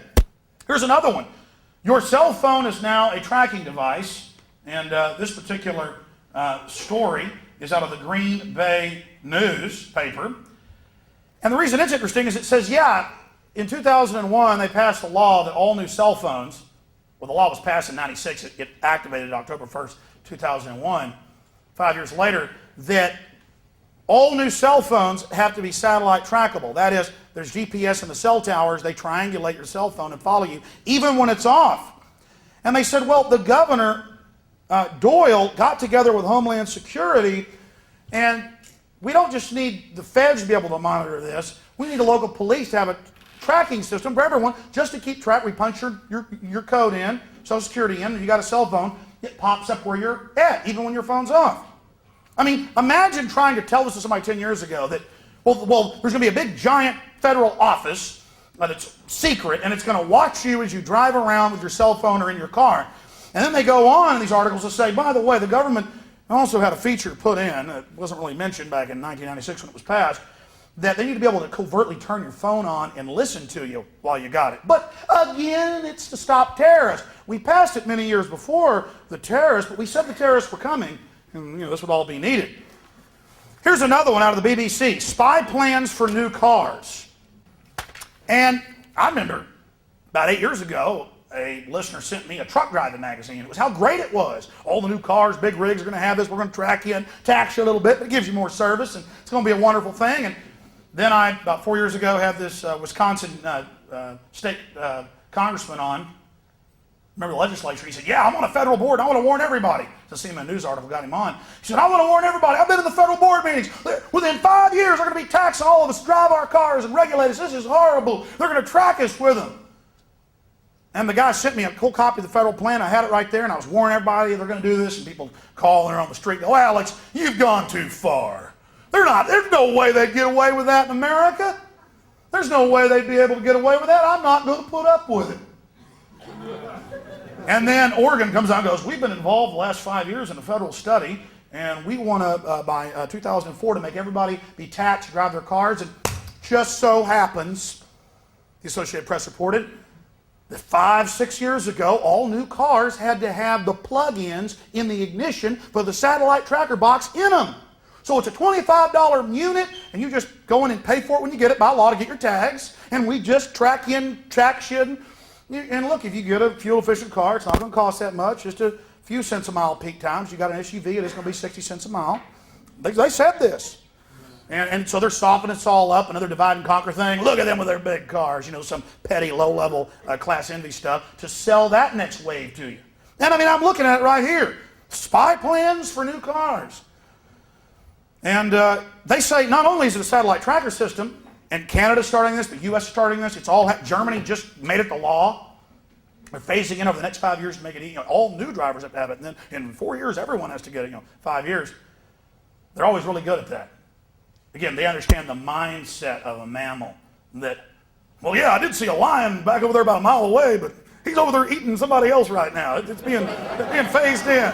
Here's another one. Your cell phone is now a tracking device, and this particular story is out of the Green Bay newspaper. And the reason it's interesting is it says, yeah, in 2001 they passed a law that all new cell phones, well, the law was passed in 96, it activated October 1st, 2001, 5 years later, that all new cell phones have to be satellite trackable. That is, there's GPS in the cell towers, they triangulate your cell phone and follow you, even when it's off. And they said, well, the governor, Doyle, got together with Homeland Security, and we don't just need the feds to be able to monitor this, we need a local police to have a tracking system for everyone just to keep track. We punch your code in, Social Security in, if you got a cell phone, it pops up where you're at, even when your phone's off. I mean, imagine trying to tell this to somebody 10 years ago that, well, there's going to be a big, giant federal office that's secret, and it's going to watch you as you drive around with your cell phone or in your car. And then they go on in these articles to say, by the way, the government also had a feature put in, it wasn't really mentioned back in 1996 when it was passed, that they need to be able to covertly turn your phone on and listen to you while you got it. But again, it's to stop terrorists. We passed it many years before the terrorists, but we said the terrorists were coming, and this would all be needed. Here's another one out of the BBC, spy plans for new cars. And I remember about 8 years ago, a listener sent me a truck driving magazine. It was how great it was. All the new cars, big rigs are going to have this. We're going to track you and tax you a little bit, but it gives you more service, and it's going to be a wonderful thing. And then I, about 4 years ago, had this Wisconsin state congressman on. Remember the legislature? He said, yeah, I'm on a federal board. I want to warn everybody. The CNN News article got him on. He said, I want to warn everybody. I've been in the federal board meetings. Within 5 years, they're going to be taxing all of us to drive our cars and regulate us. This is horrible. They're going to track us with them. And the guy sent me a cool copy of the federal plan. I had it right there, and I was warning everybody they're going to do this. And people call and they're on the street, go, Alex, you've gone too far. There's no way they'd get away with that in America. There's no way they'd be able to get away with that. I'm not going to put up with it. And then Oregon comes out and goes, we've been involved the last 5 years in a federal study, and we want to, by 2004, to make everybody be taxed to drive their cars. And just so happens, the Associated Press reported, that 5-6 years ago, all new cars had to have the plug-ins in the ignition for the satellite tracker box in them. So it's a $25 unit, and you just go in and pay for it when you get it by law to get your tags, and we just track you. And look, if you get a fuel-efficient car, it's not going to cost that much, just a few cents a mile peak times. You got an SUV, it is going to be 60 cents a mile. They said this. And so they're softening us all up, another divide and conquer thing. Look at them with their big cars, some petty, low-level class envy stuff to sell that next wave to you. And I'm looking at it right here. Spy plans for new cars. And they say not only is it a satellite tracker system, and Canada's starting this, the U.S. is starting this, Germany just made it the law. They're phasing in over the next 5 years to make it, all new drivers have to have it. And then in 4 years, everyone has to get it, 5 years. They're always really good at that. Again, they understand the mindset of a mammal that, well, yeah, I did see a lion back over there about a mile away, but he's over there eating somebody else right now. It's being phased in.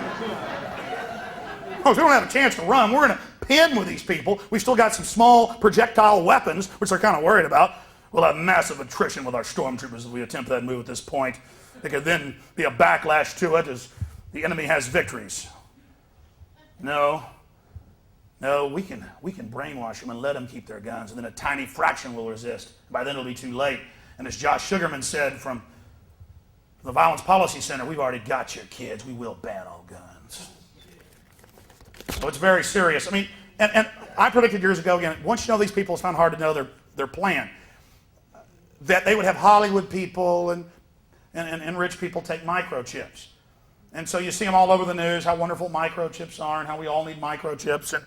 Oh, so we don't have a chance to run. We're in a pen with these people. We've still got some small projectile weapons, which they're kind of worried about. We'll have massive attrition with our stormtroopers if we attempt that move at this point. There could then be a backlash to it as the enemy has victories. No, we can brainwash them and let them keep their guns, and then a tiny fraction will resist. By then it'll be too late. And as Josh Sugarman said from the Violence Policy Center, we've already got your kids. We will ban all guns. So it's very serious. And I predicted years ago, again, once you know these people, it's not hard to know their plan. That they would have Hollywood people and rich people take microchips. And so you see them all over the news, how wonderful microchips are and how we all need microchips. And,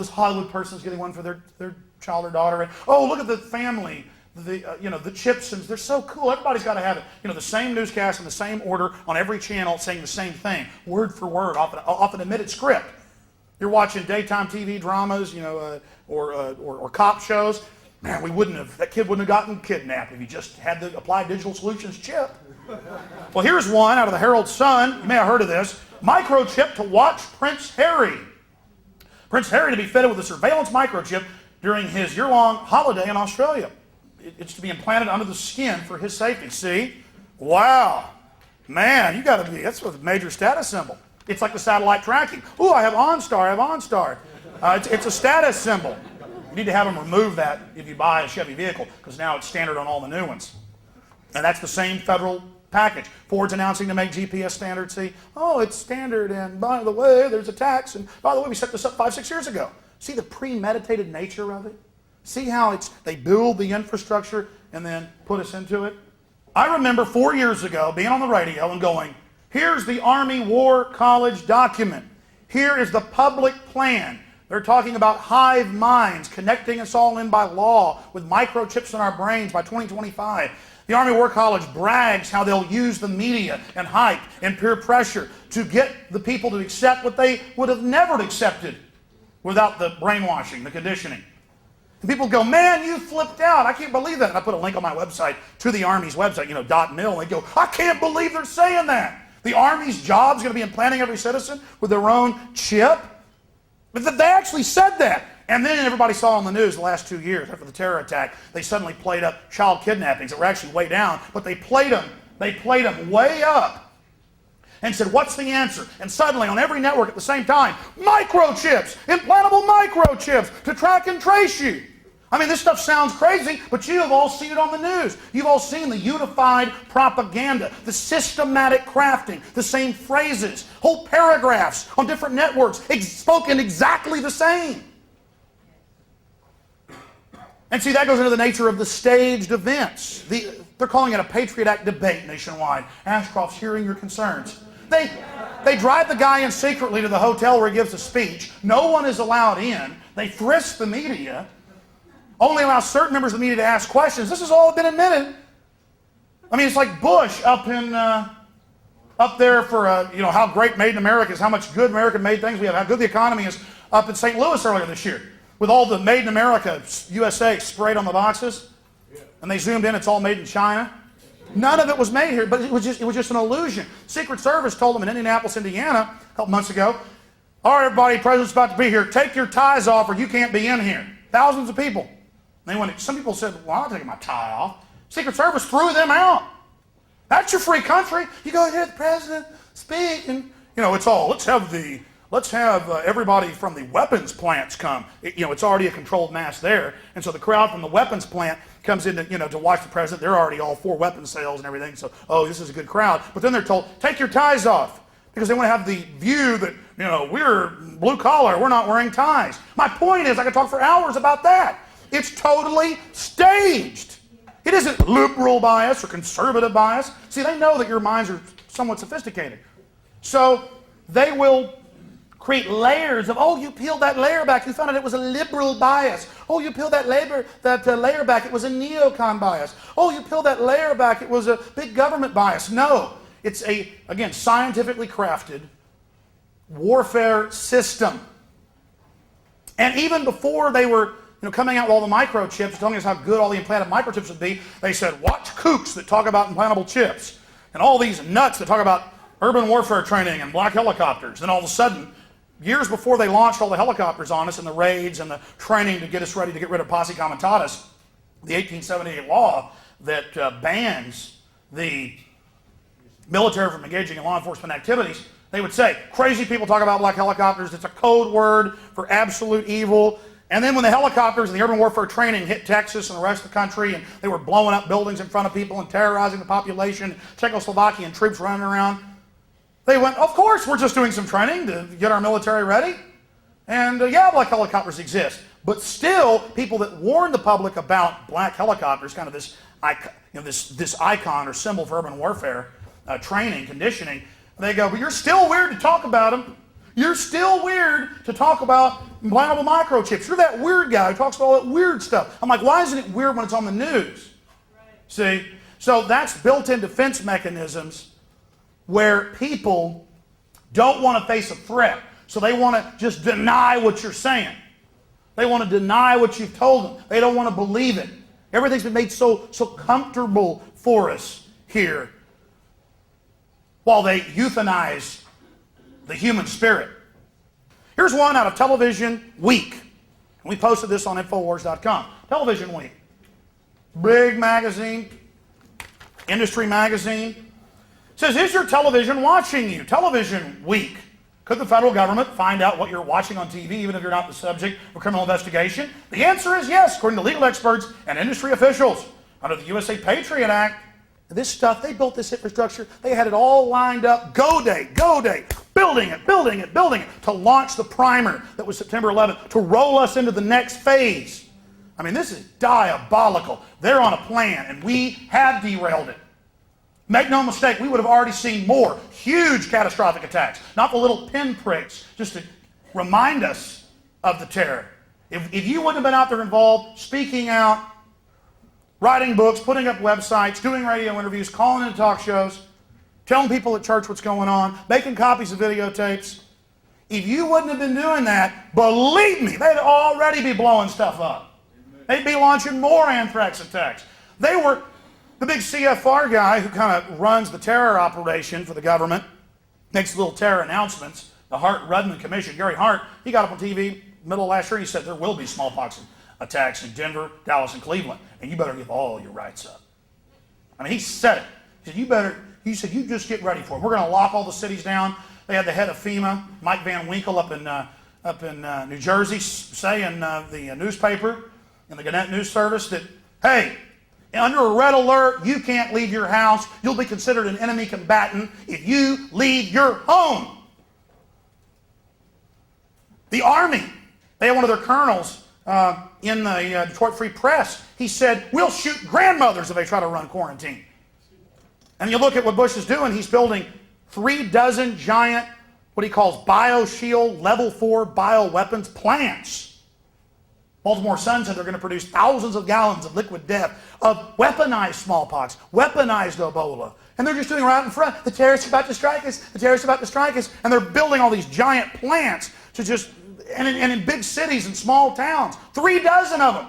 this Hollywood person's getting one for their child or daughter. And, look at the family, the chips, and they're so cool. Everybody's got to have it. The same newscast in the same order on every channel saying the same thing, word for word, off an admitted script. You're watching daytime TV dramas, or cop shows. Man, that kid wouldn't have gotten kidnapped if he just had the Applied Digital Solutions chip. Well, here's one out of the Herald Sun. You may have heard of this. Microchip to watch Prince Harry. Prince Harry to be fitted with a surveillance microchip during his year-long holiday in Australia. It's to be implanted under the skin for his safety. See? Wow. Man, that's a major status symbol. It's like the satellite tracking. Ooh, I have OnStar. It's a status symbol. You need to have them remove that if you buy a Chevy vehicle, because now it's standard on all the new ones. And that's the same federal package. Ford's announcing to make GPS standard. See, it's standard, and by the way, there's a tax, and by the way, we set this up 5-6 years ago. See the premeditated nature of it? See how they build the infrastructure and then put us into it? I remember 4 years ago being on the radio and going, here's the Army War College document. Here is the public plan. They're talking about hive minds, connecting us all in by law with microchips in our brains by 2025. The Army War College brags how they'll use the media and hype and peer pressure to get the people to accept what they would have never accepted without the brainwashing, the conditioning. And people go, man, you flipped out. I can't believe that. And I put a link on my website to the Army's website, .mil. And they go, I can't believe they're saying that. The Army's job is going to be implanting every citizen with their own chip. But they actually said that. And then everybody saw on the news the last 2 years after the terror attack, they suddenly played up child kidnappings that were actually way down, but they played them way up and said, what's the answer? And suddenly on every network at the same time, microchips, implantable microchips to track and trace you. I mean, this stuff sounds crazy, but you have all seen it on the news. You've all seen the unified propaganda, the systematic crafting, the same phrases, whole paragraphs on different networks, spoken exactly the same. And see, that goes into the nature of the staged events. They're calling it a Patriot Act debate nationwide. Ashcroft's hearing your concerns. They drive the guy in secretly to the hotel where he gives a speech. No one is allowed in. They frisk the media. Only allow certain members of the media to ask questions. This has all been admitted. I mean, it's like Bush up there for how great Made in America is, how much good American-made things we have, how good the economy is up in St. Louis earlier this year, with all the Made in America USA sprayed on the boxes, and they zoomed in. It's all made in China. None of it was made here, but it was just an illusion. Secret Service told them in Indianapolis, Indiana, a couple months ago, "All right, everybody, President's about to be here. Take your ties off, or you can't be in here." Thousands of people. Some people said, well, I'm not taking my tie off. Secret Service threw them out. That's your free country. You go hear the president speak, and it's all, let's have everybody from the weapons plants come. It's already a controlled mass there. And so the crowd from the weapons plant comes in to watch the president. They're already all for weapons sales and everything. So, this is a good crowd. But then they're told, take your ties off. Because they want to have the view that, we're blue collar, we're not wearing ties. My point is, I could talk for hours about that. It's totally staged. It isn't liberal bias or conservative bias. See, they know that your minds are somewhat sophisticated. So they will create layers of, you peeled that layer back, you found out it was a liberal bias. You peeled that layer back, it was a neocon bias. You peeled that layer back, it was a big government bias. No, it's again, scientifically crafted warfare system. And even before they were coming out with all the microchips, telling us how good all the implanted microchips would be, they said, watch kooks that talk about implantable chips, and all these nuts that talk about urban warfare training and black helicopters. Then all of a sudden, years before they launched all the helicopters on us and the raids and the training to get us ready to get rid of posse comitatus, the 1878 law that bans the military from engaging in law enforcement activities, they would say, crazy people talk about black helicopters, it's a code word for absolute evil. And then when the helicopters and the urban warfare training hit Texas and the rest of the country, and they were blowing up buildings in front of people and terrorizing the population, Czechoslovakian troops running around, they went, of course, we're just doing some training to get our military ready. And black helicopters exist. But still, people that warn the public about black helicopters, kind of this icon or symbol for urban warfare training, conditioning, they go, but you're still weird to talk about them. You're still weird to talk about implantable microchips. You're that weird guy who talks about all that weird stuff. I'm like, why isn't it weird when it's on the news? Right. See? So that's built-in defense mechanisms where people don't want to face a threat. So they want to just deny what you're saying. They want to deny what you've told them. They don't want to believe it. Everything's been made so comfortable for us here while they euthanize the human spirit. Here's one out of Television Week. We posted this on Infowars.com. Television Week. Big magazine, industry magazine. It says, is your television watching you? Television Week. Could the federal government find out what you're watching on TV, even if you're not the subject of a criminal investigation? The answer is yes, according to legal experts and industry officials. Under the USA Patriot Act, this stuff, they built this infrastructure. They had it all lined up. Go day, building it to launch the primer that was September 11th, to roll us into the next phase. I mean, this is diabolical. They're on a plan, and we have derailed it. Make no mistake, we would have already seen more huge catastrophic attacks, not the little pinpricks, just to remind us of the terror. If you wouldn't have been out there involved, speaking out, writing books, putting up websites, doing radio interviews, calling into talk shows, telling people at church what's going on, making copies of videotapes. If you wouldn't have been doing that, believe me, they'd already be blowing stuff up. They'd be launching more anthrax attacks. They were, the big CFR guy who kind of runs the terror operation for the government, makes little terror announcements, the Hart-Rudman Commission, Gary Hart, he got up on TV middle of last year, he said there will be smallpox attacks in Denver, Dallas, and Cleveland, and you better give all your rights up. I mean, he said it. He said, you just get ready for it. We're going to lock all the cities down. They had the head of FEMA, Mike Van Winkle, up in New Jersey, say in the newspaper, in the Gannett News Service, that, hey, under a red alert, you can't leave your house. You'll be considered an enemy combatant if you leave your home. The Army, they had one of their colonels in the Detroit Free Press. He said, we'll shoot grandmothers if they try to run quarantine. And you look at what Bush is doing, he's building 3 dozen giant, what he calls BioShield Level 4 bioweapons plants. Baltimore Sun said they're going to produce thousands of gallons of liquid death, of weaponized smallpox, weaponized Ebola. And they're just doing it right in front. The terrorists are about to strike us. The terrorists are about to strike us. And they're building all these giant plants to just, and in big cities and small towns. 3 dozen of them.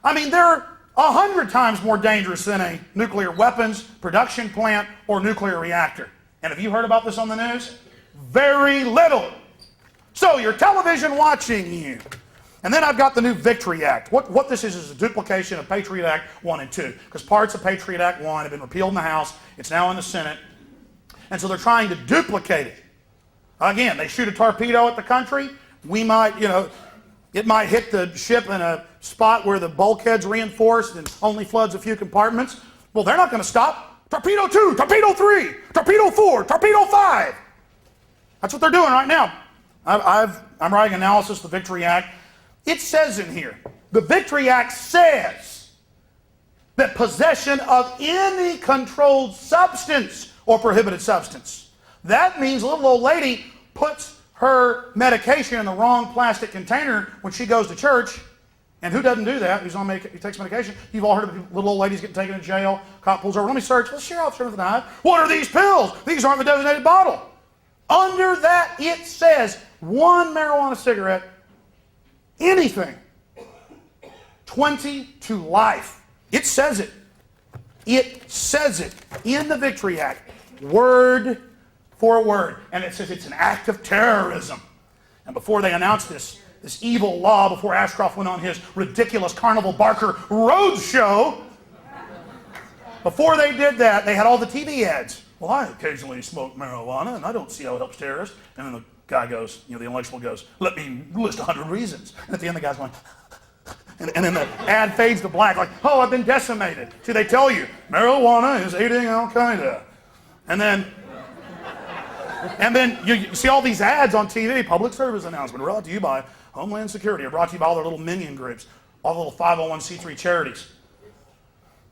I mean, they're 100 times more dangerous than a nuclear weapons production plant or nuclear reactor. And have you heard about this on the news? Very little. So you're television watching you. And then I've got the new Victory Act. What this is a duplication of Patriot Act 1 and 2. Because parts of Patriot Act 1 have been repealed in the House. It's now in the Senate. And so they're trying to duplicate it. Again, they shoot a torpedo at the country. We might, it might hit the ship in a spot where the bulkhead's reinforced and only floods a few compartments. Well, they're not going to stop. Torpedo 2, torpedo 3, torpedo 4, torpedo 5. That's what they're doing right now. I'm writing analysis of the Victory Act. It says in here, the Victory Act says that possession of any controlled substance or prohibited substance. That means a little old lady puts her medication in the wrong plastic container when she goes to church. And who doesn't do that? Who takes medication? You've all heard of little old ladies getting taken to jail. Cop pulls over. Let me search. Well, sure, officer, with an eye. What are these pills? These aren't the designated bottle. Under that, it says 1 marijuana cigarette, anything, 20 to life. It says it. It says it in the Victory Act, word for word. And it says it's an act of terrorism. And before they announced this evil law, before Ashcroft went on his ridiculous Carnival Barker road show, before they did that, they had all the TV ads. Well, I occasionally smoke marijuana, and I don't see how it helps terrorists. And then the guy goes, the intellectual goes, let me list 100 reasons. And at the end, the guy's going, and then the ad fades to black, like, oh, I've been decimated. See, they tell you, marijuana is aiding Al-Qaeda. And then you see all these ads on TV, public service announcement, brought to you by Homeland Security, or brought to you by all their little minion groups, all the little 501c3 charities.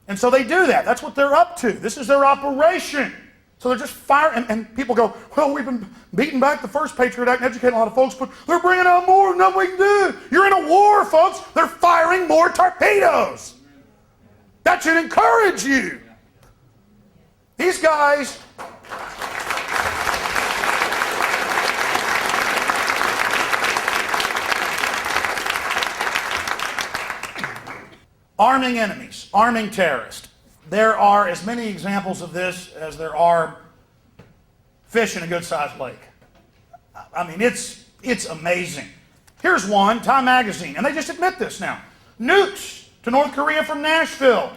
And so they do that. That's what they're up to. This is their operation. So they're just firing, and people go, well, we've been beating back the first Patriot Act and educating a lot of folks, but they're bringing out more, nothing we can do. You're in a war, folks. They're firing more torpedoes. That should encourage you. These guys, arming enemies, arming terrorists. There are as many examples of this as there are fish in a good-sized lake. I mean, it's amazing. Here's one, Time Magazine, and they just admit this now. Nukes to North Korea from Nashville.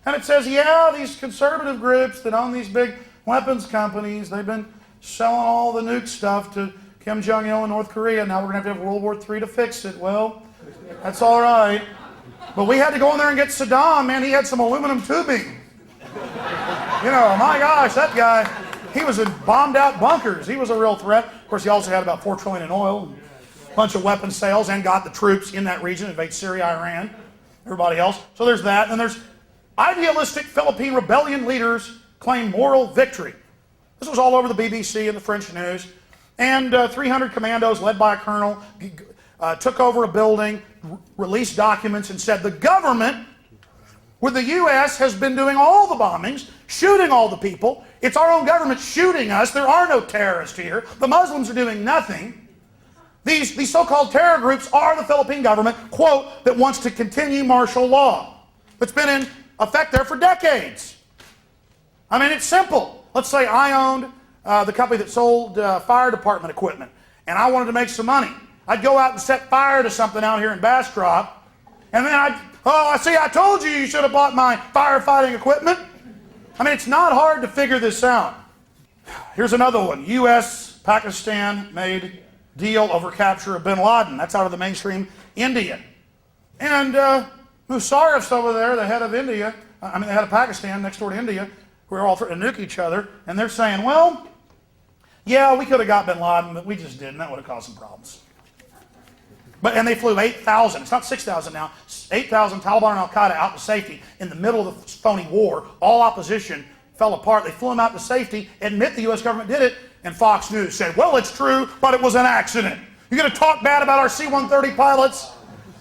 And it says, yeah, these conservative groups that own these big weapons companies, they've been selling all the nuke stuff to Kim Jong-il in North Korea. Now we're going to have World War III to fix it. Well, that's all right. But we had to go in there and get Saddam, man. He had some aluminum tubing. My gosh, that guy, he was in bombed out bunkers. He was a real threat. Of course, he also had about $4 trillion in oil, and a bunch of weapons sales, and got the troops in that region, invade Syria, Iran, everybody else. So there's that. And there's idealistic Philippine rebellion leaders claim moral victory. This was all over the BBC and the French news. And 300 commandos led by a colonel took over a building, released documents, and said the government, where the U.S. has been doing all the bombings, shooting all the people. It's our own government shooting us. There are no terrorists here. The Muslims are doing nothing. These so-called terror groups are the Philippine government, quote, that wants to continue martial law. It's been in effect there for decades. I mean, it's simple. Let's say I owned the company that sold fire department equipment, and I wanted to make some money. I'd go out and set fire to something out here in Bastrop, and then I told you should have bought my firefighting equipment. I mean, it's not hard to figure this out. Here's another one. U.S.-Pakistan made deal over capture of bin Laden. That's out of the mainstream India. And Musharraf's over there, the head of India, the head of Pakistan, next door to India, who are all threatening to nuke each other, and they're saying, well, yeah, we could have got bin Laden, but we just didn't. That would have caused some problems. And they flew 8,000, it's not 6,000 now, 8,000 Taliban and Al-Qaeda out to safety in the middle of the phony war. All opposition fell apart. They flew them out to safety, admit the U.S. government did it, and Fox News said, well, it's true, but it was an accident. You're going to talk bad about our C-130 pilots?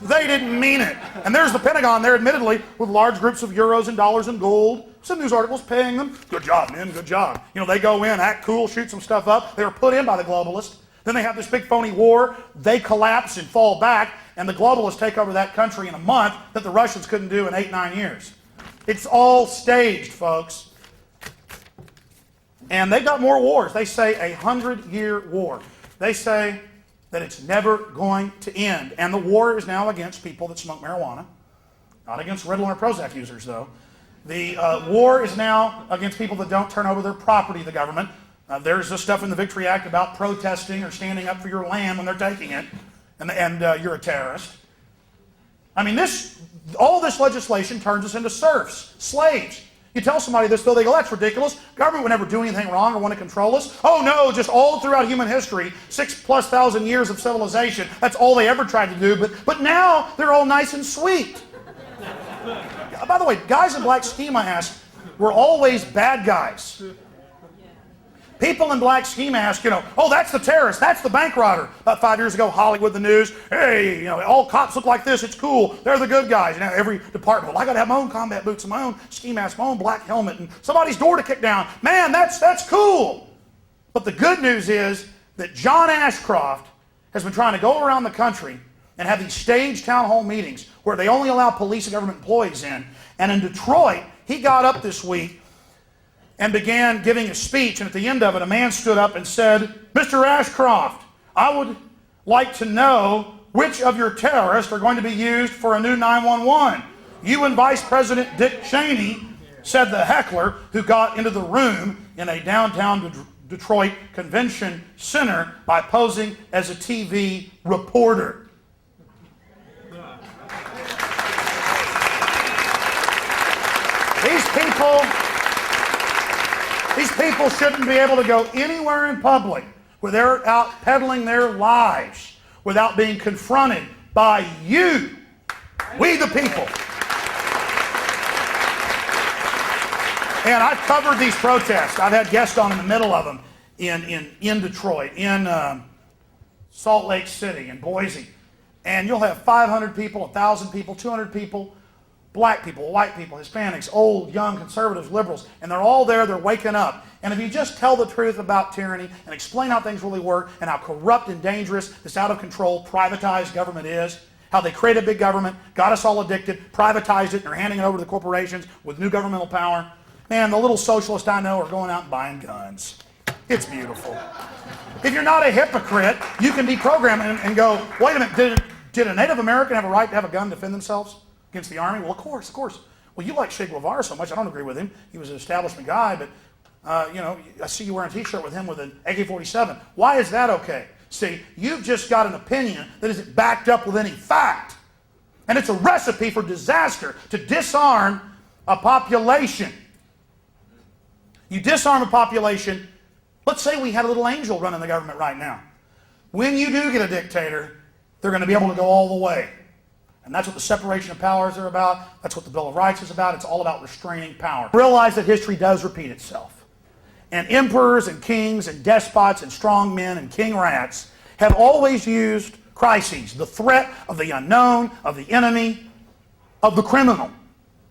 They didn't mean it. And there's the Pentagon there, admittedly, with large groups of euros and dollars and gold. Some news articles paying them. Good job, men, good job. They go in, act cool, shoot some stuff up. They were put in by the globalists. Then they have this big phony war. They collapse and fall back, and the globalists take over that country in a month that the Russians couldn't do in 8-9 years. It's all staged, folks. And they've got more wars. They say a 100-year war. They say that it's never going to end. And the war is now against people that smoke marijuana. Not against Ritalin or Prozac users, though. The war is now against people that don't turn over their property to the government. There's this stuff in the Victory Act about protesting or standing up for your land when they're taking it, and you're a terrorist. I mean, all this legislation turns us into serfs, slaves. You tell somebody this, though, they go, that's ridiculous. Government would never do anything wrong or want to control us. Oh, no, just all throughout human history, 6,000+ years of civilization, that's all they ever tried to do. But now they're all nice and sweet. By the way, guys in black ski masks were always bad guys. People in black ski masks, oh, that's the terrorist, that's the bank robber. About 5 years ago, Hollywood, the news, hey, all cops look like this, it's cool, they're the good guys. Every department, well, I got to have my own combat boots and my own ski mask, my own black helmet, and somebody's door to kick down. Man, that's cool. But the good news is that John Ashcroft has been trying to go around the country and have these staged town hall meetings where they only allow police and government employees in. And in Detroit, he got up this week and began giving a speech, and at the end of it, a man stood up and said, Mr. Ashcroft, I would like to know which of your terrorists are going to be used for a new 911. You and Vice President Dick Cheney, said the heckler who got into the room in a downtown Detroit convention center by posing as a TV reporter. These people shouldn't be able to go anywhere in public where they're out peddling their lives without being confronted by you, we the people. And I've covered these protests. I've had guests on in the middle of them in Detroit, in Salt Lake City, in Boise. And you'll have 500 people, 1,000 people, 200 people, black people, white people, Hispanics, old, young, conservatives, liberals, and they're all there, they're waking up. And if you just tell the truth about tyranny and explain how things really work and how corrupt and dangerous this out of control privatized government is, how they created big government, got us all addicted, privatized it, and are handing it over to the corporations with new governmental power, man, the little socialists I know are going out and buying guns. It's beautiful. If you're not a hypocrite, you can deprogram and go, wait a minute, did a Native American have a right to have a gun to defend themselves against the army? Well, of course. Well, you like Che Guevara so much, I don't agree with him. He was an establishment guy, but, I see you wearing a t-shirt with him with an AK-47. Why is that okay? See, you've just got an opinion that isn't backed up with any fact. And it's a recipe for disaster to disarm a population. You disarm a population. Let's say we had a little angel running the government right now. When you do get a dictator, they're going to be able to go all the way. And that's what the separation of powers are about. That's what the Bill of Rights is about. It's all about restraining power. Realize that history does repeat itself. And emperors and kings and despots and strong men and king rats have always used crises, the threat of the unknown, of the enemy, of the criminal,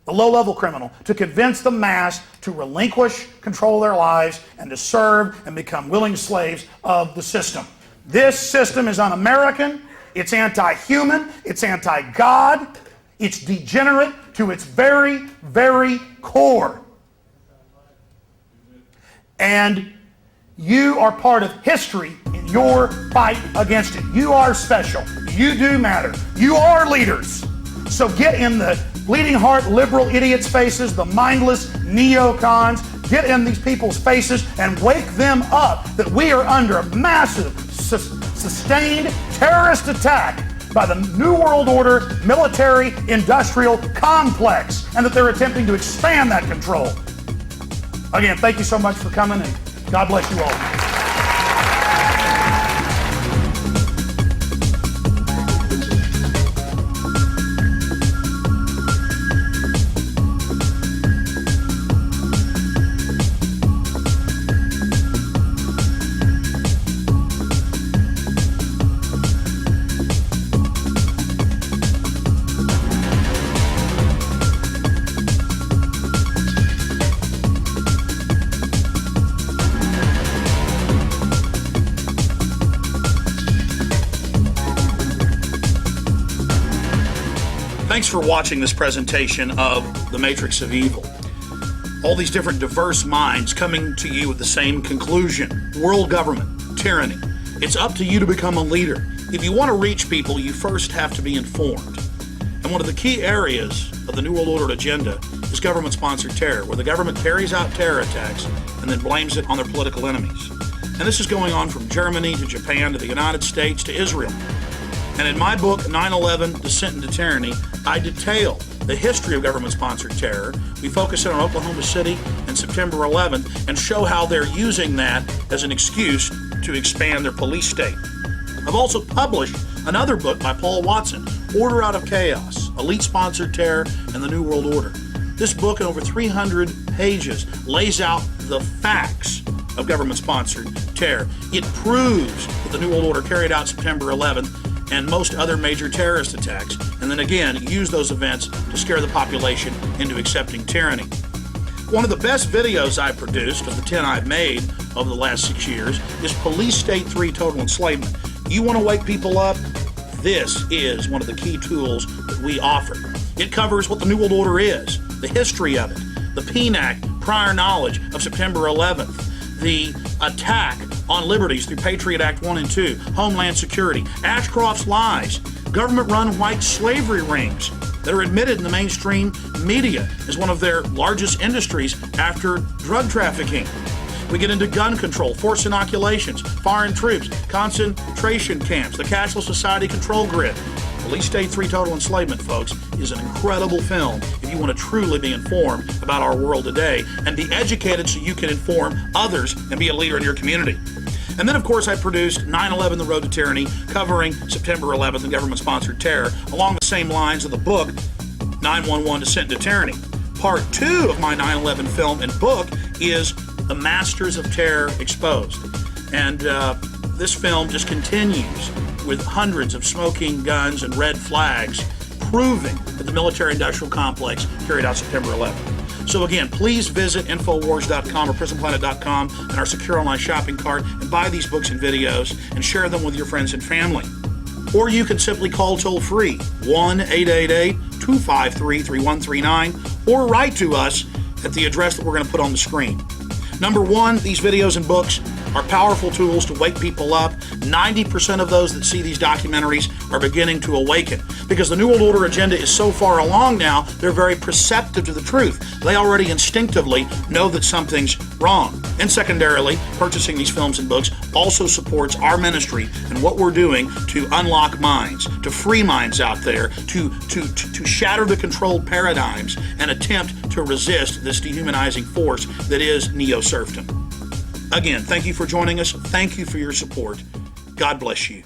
the low-level criminal, to convince the mass to relinquish control of their lives and to serve and become willing slaves of the system. This system is un-American. It's anti-human, it's anti-God, it's degenerate to its very, very core. And you are part of history in your fight against it. You are special. You do matter. You are leaders. So get in the bleeding heart liberal idiots' faces, the mindless neocons. Get in these people's faces and wake them up that we are under a massive, sustained terrorist attack by the New World Order military-industrial complex, and that they're attempting to expand that control. Again, thank you so much for coming, and God bless you all. Thanks for watching this presentation of The Matrix of Evil. All these different diverse minds coming to you with the same conclusion: world government, tyranny. It's up to you to become a leader. If you want to reach people, you first have to be informed. And one of the key areas of the New World Order agenda is government-sponsored terror, where the government carries out terror attacks and then blames it on their political enemies. And this is going on from Germany to Japan to the United States to Israel. And in my book, 9/11, Descent into Tyranny, I detail the history of government-sponsored terror. We focus in on Oklahoma City and September 11th and show how they're using that as an excuse to expand their police state. I've also published another book by Paul Watson, Order Out of Chaos, Elite-Sponsored Terror and the New World Order. This book, in over 300 pages, lays out the facts of government-sponsored terror. It proves that the New World Order carried out September 11th and most other major terrorist attacks, and then again use those events to scare the population into accepting tyranny. One of the best videos I've produced of the 10 I've made over the last 6 years is Police State 3 Total Enslavement. You want to wake people up? This is one of the key tools that we offer. It covers what the New World Order is, the history of it, the PNAC prior knowledge of September 11th, the attack on liberties through Patriot Act 1 and 2, Homeland Security, Ashcroft's lies, government-run white slavery rings that are admitted in the mainstream media as one of their largest industries after drug trafficking. We get into gun control, forced inoculations, foreign troops, concentration camps, the cashless society control grid. Police State 3 Total Enslavement, folks, is an incredible film if you want to truly be informed about our world today and be educated so you can inform others and be a leader in your community. And then, of course, I produced 9/11, The Road to Tyranny, covering September 11th and government-sponsored terror, along the same lines of the book, 9/11, Descent into Tyranny. Part 2 of my 9/11 film and book is The Masters of Terror Exposed. And this film just continues with hundreds of smoking guns and red flags proving that the military-industrial complex carried out September 11th. So again, please visit Infowars.com or PrisonPlanet.com and our secure online shopping cart and buy these books and videos and share them with your friends and family. Or you can simply call toll-free 1-888-253-3139 or write to us at the address that we're going to put on the screen. Number one, these videos and books are powerful tools to wake people up. 90% of those that see these documentaries are beginning to awaken because the New World Order agenda is so far along now, they're very perceptive to the truth. They already instinctively know that something's wrong. And secondarily, purchasing these films and books also supports our ministry and what we're doing to unlock minds, to free minds out there, to shatter the controlled paradigms and attempt to resist this dehumanizing force that is neo-serfdom. Again, thank you for joining us. Thank you for your support. God bless you.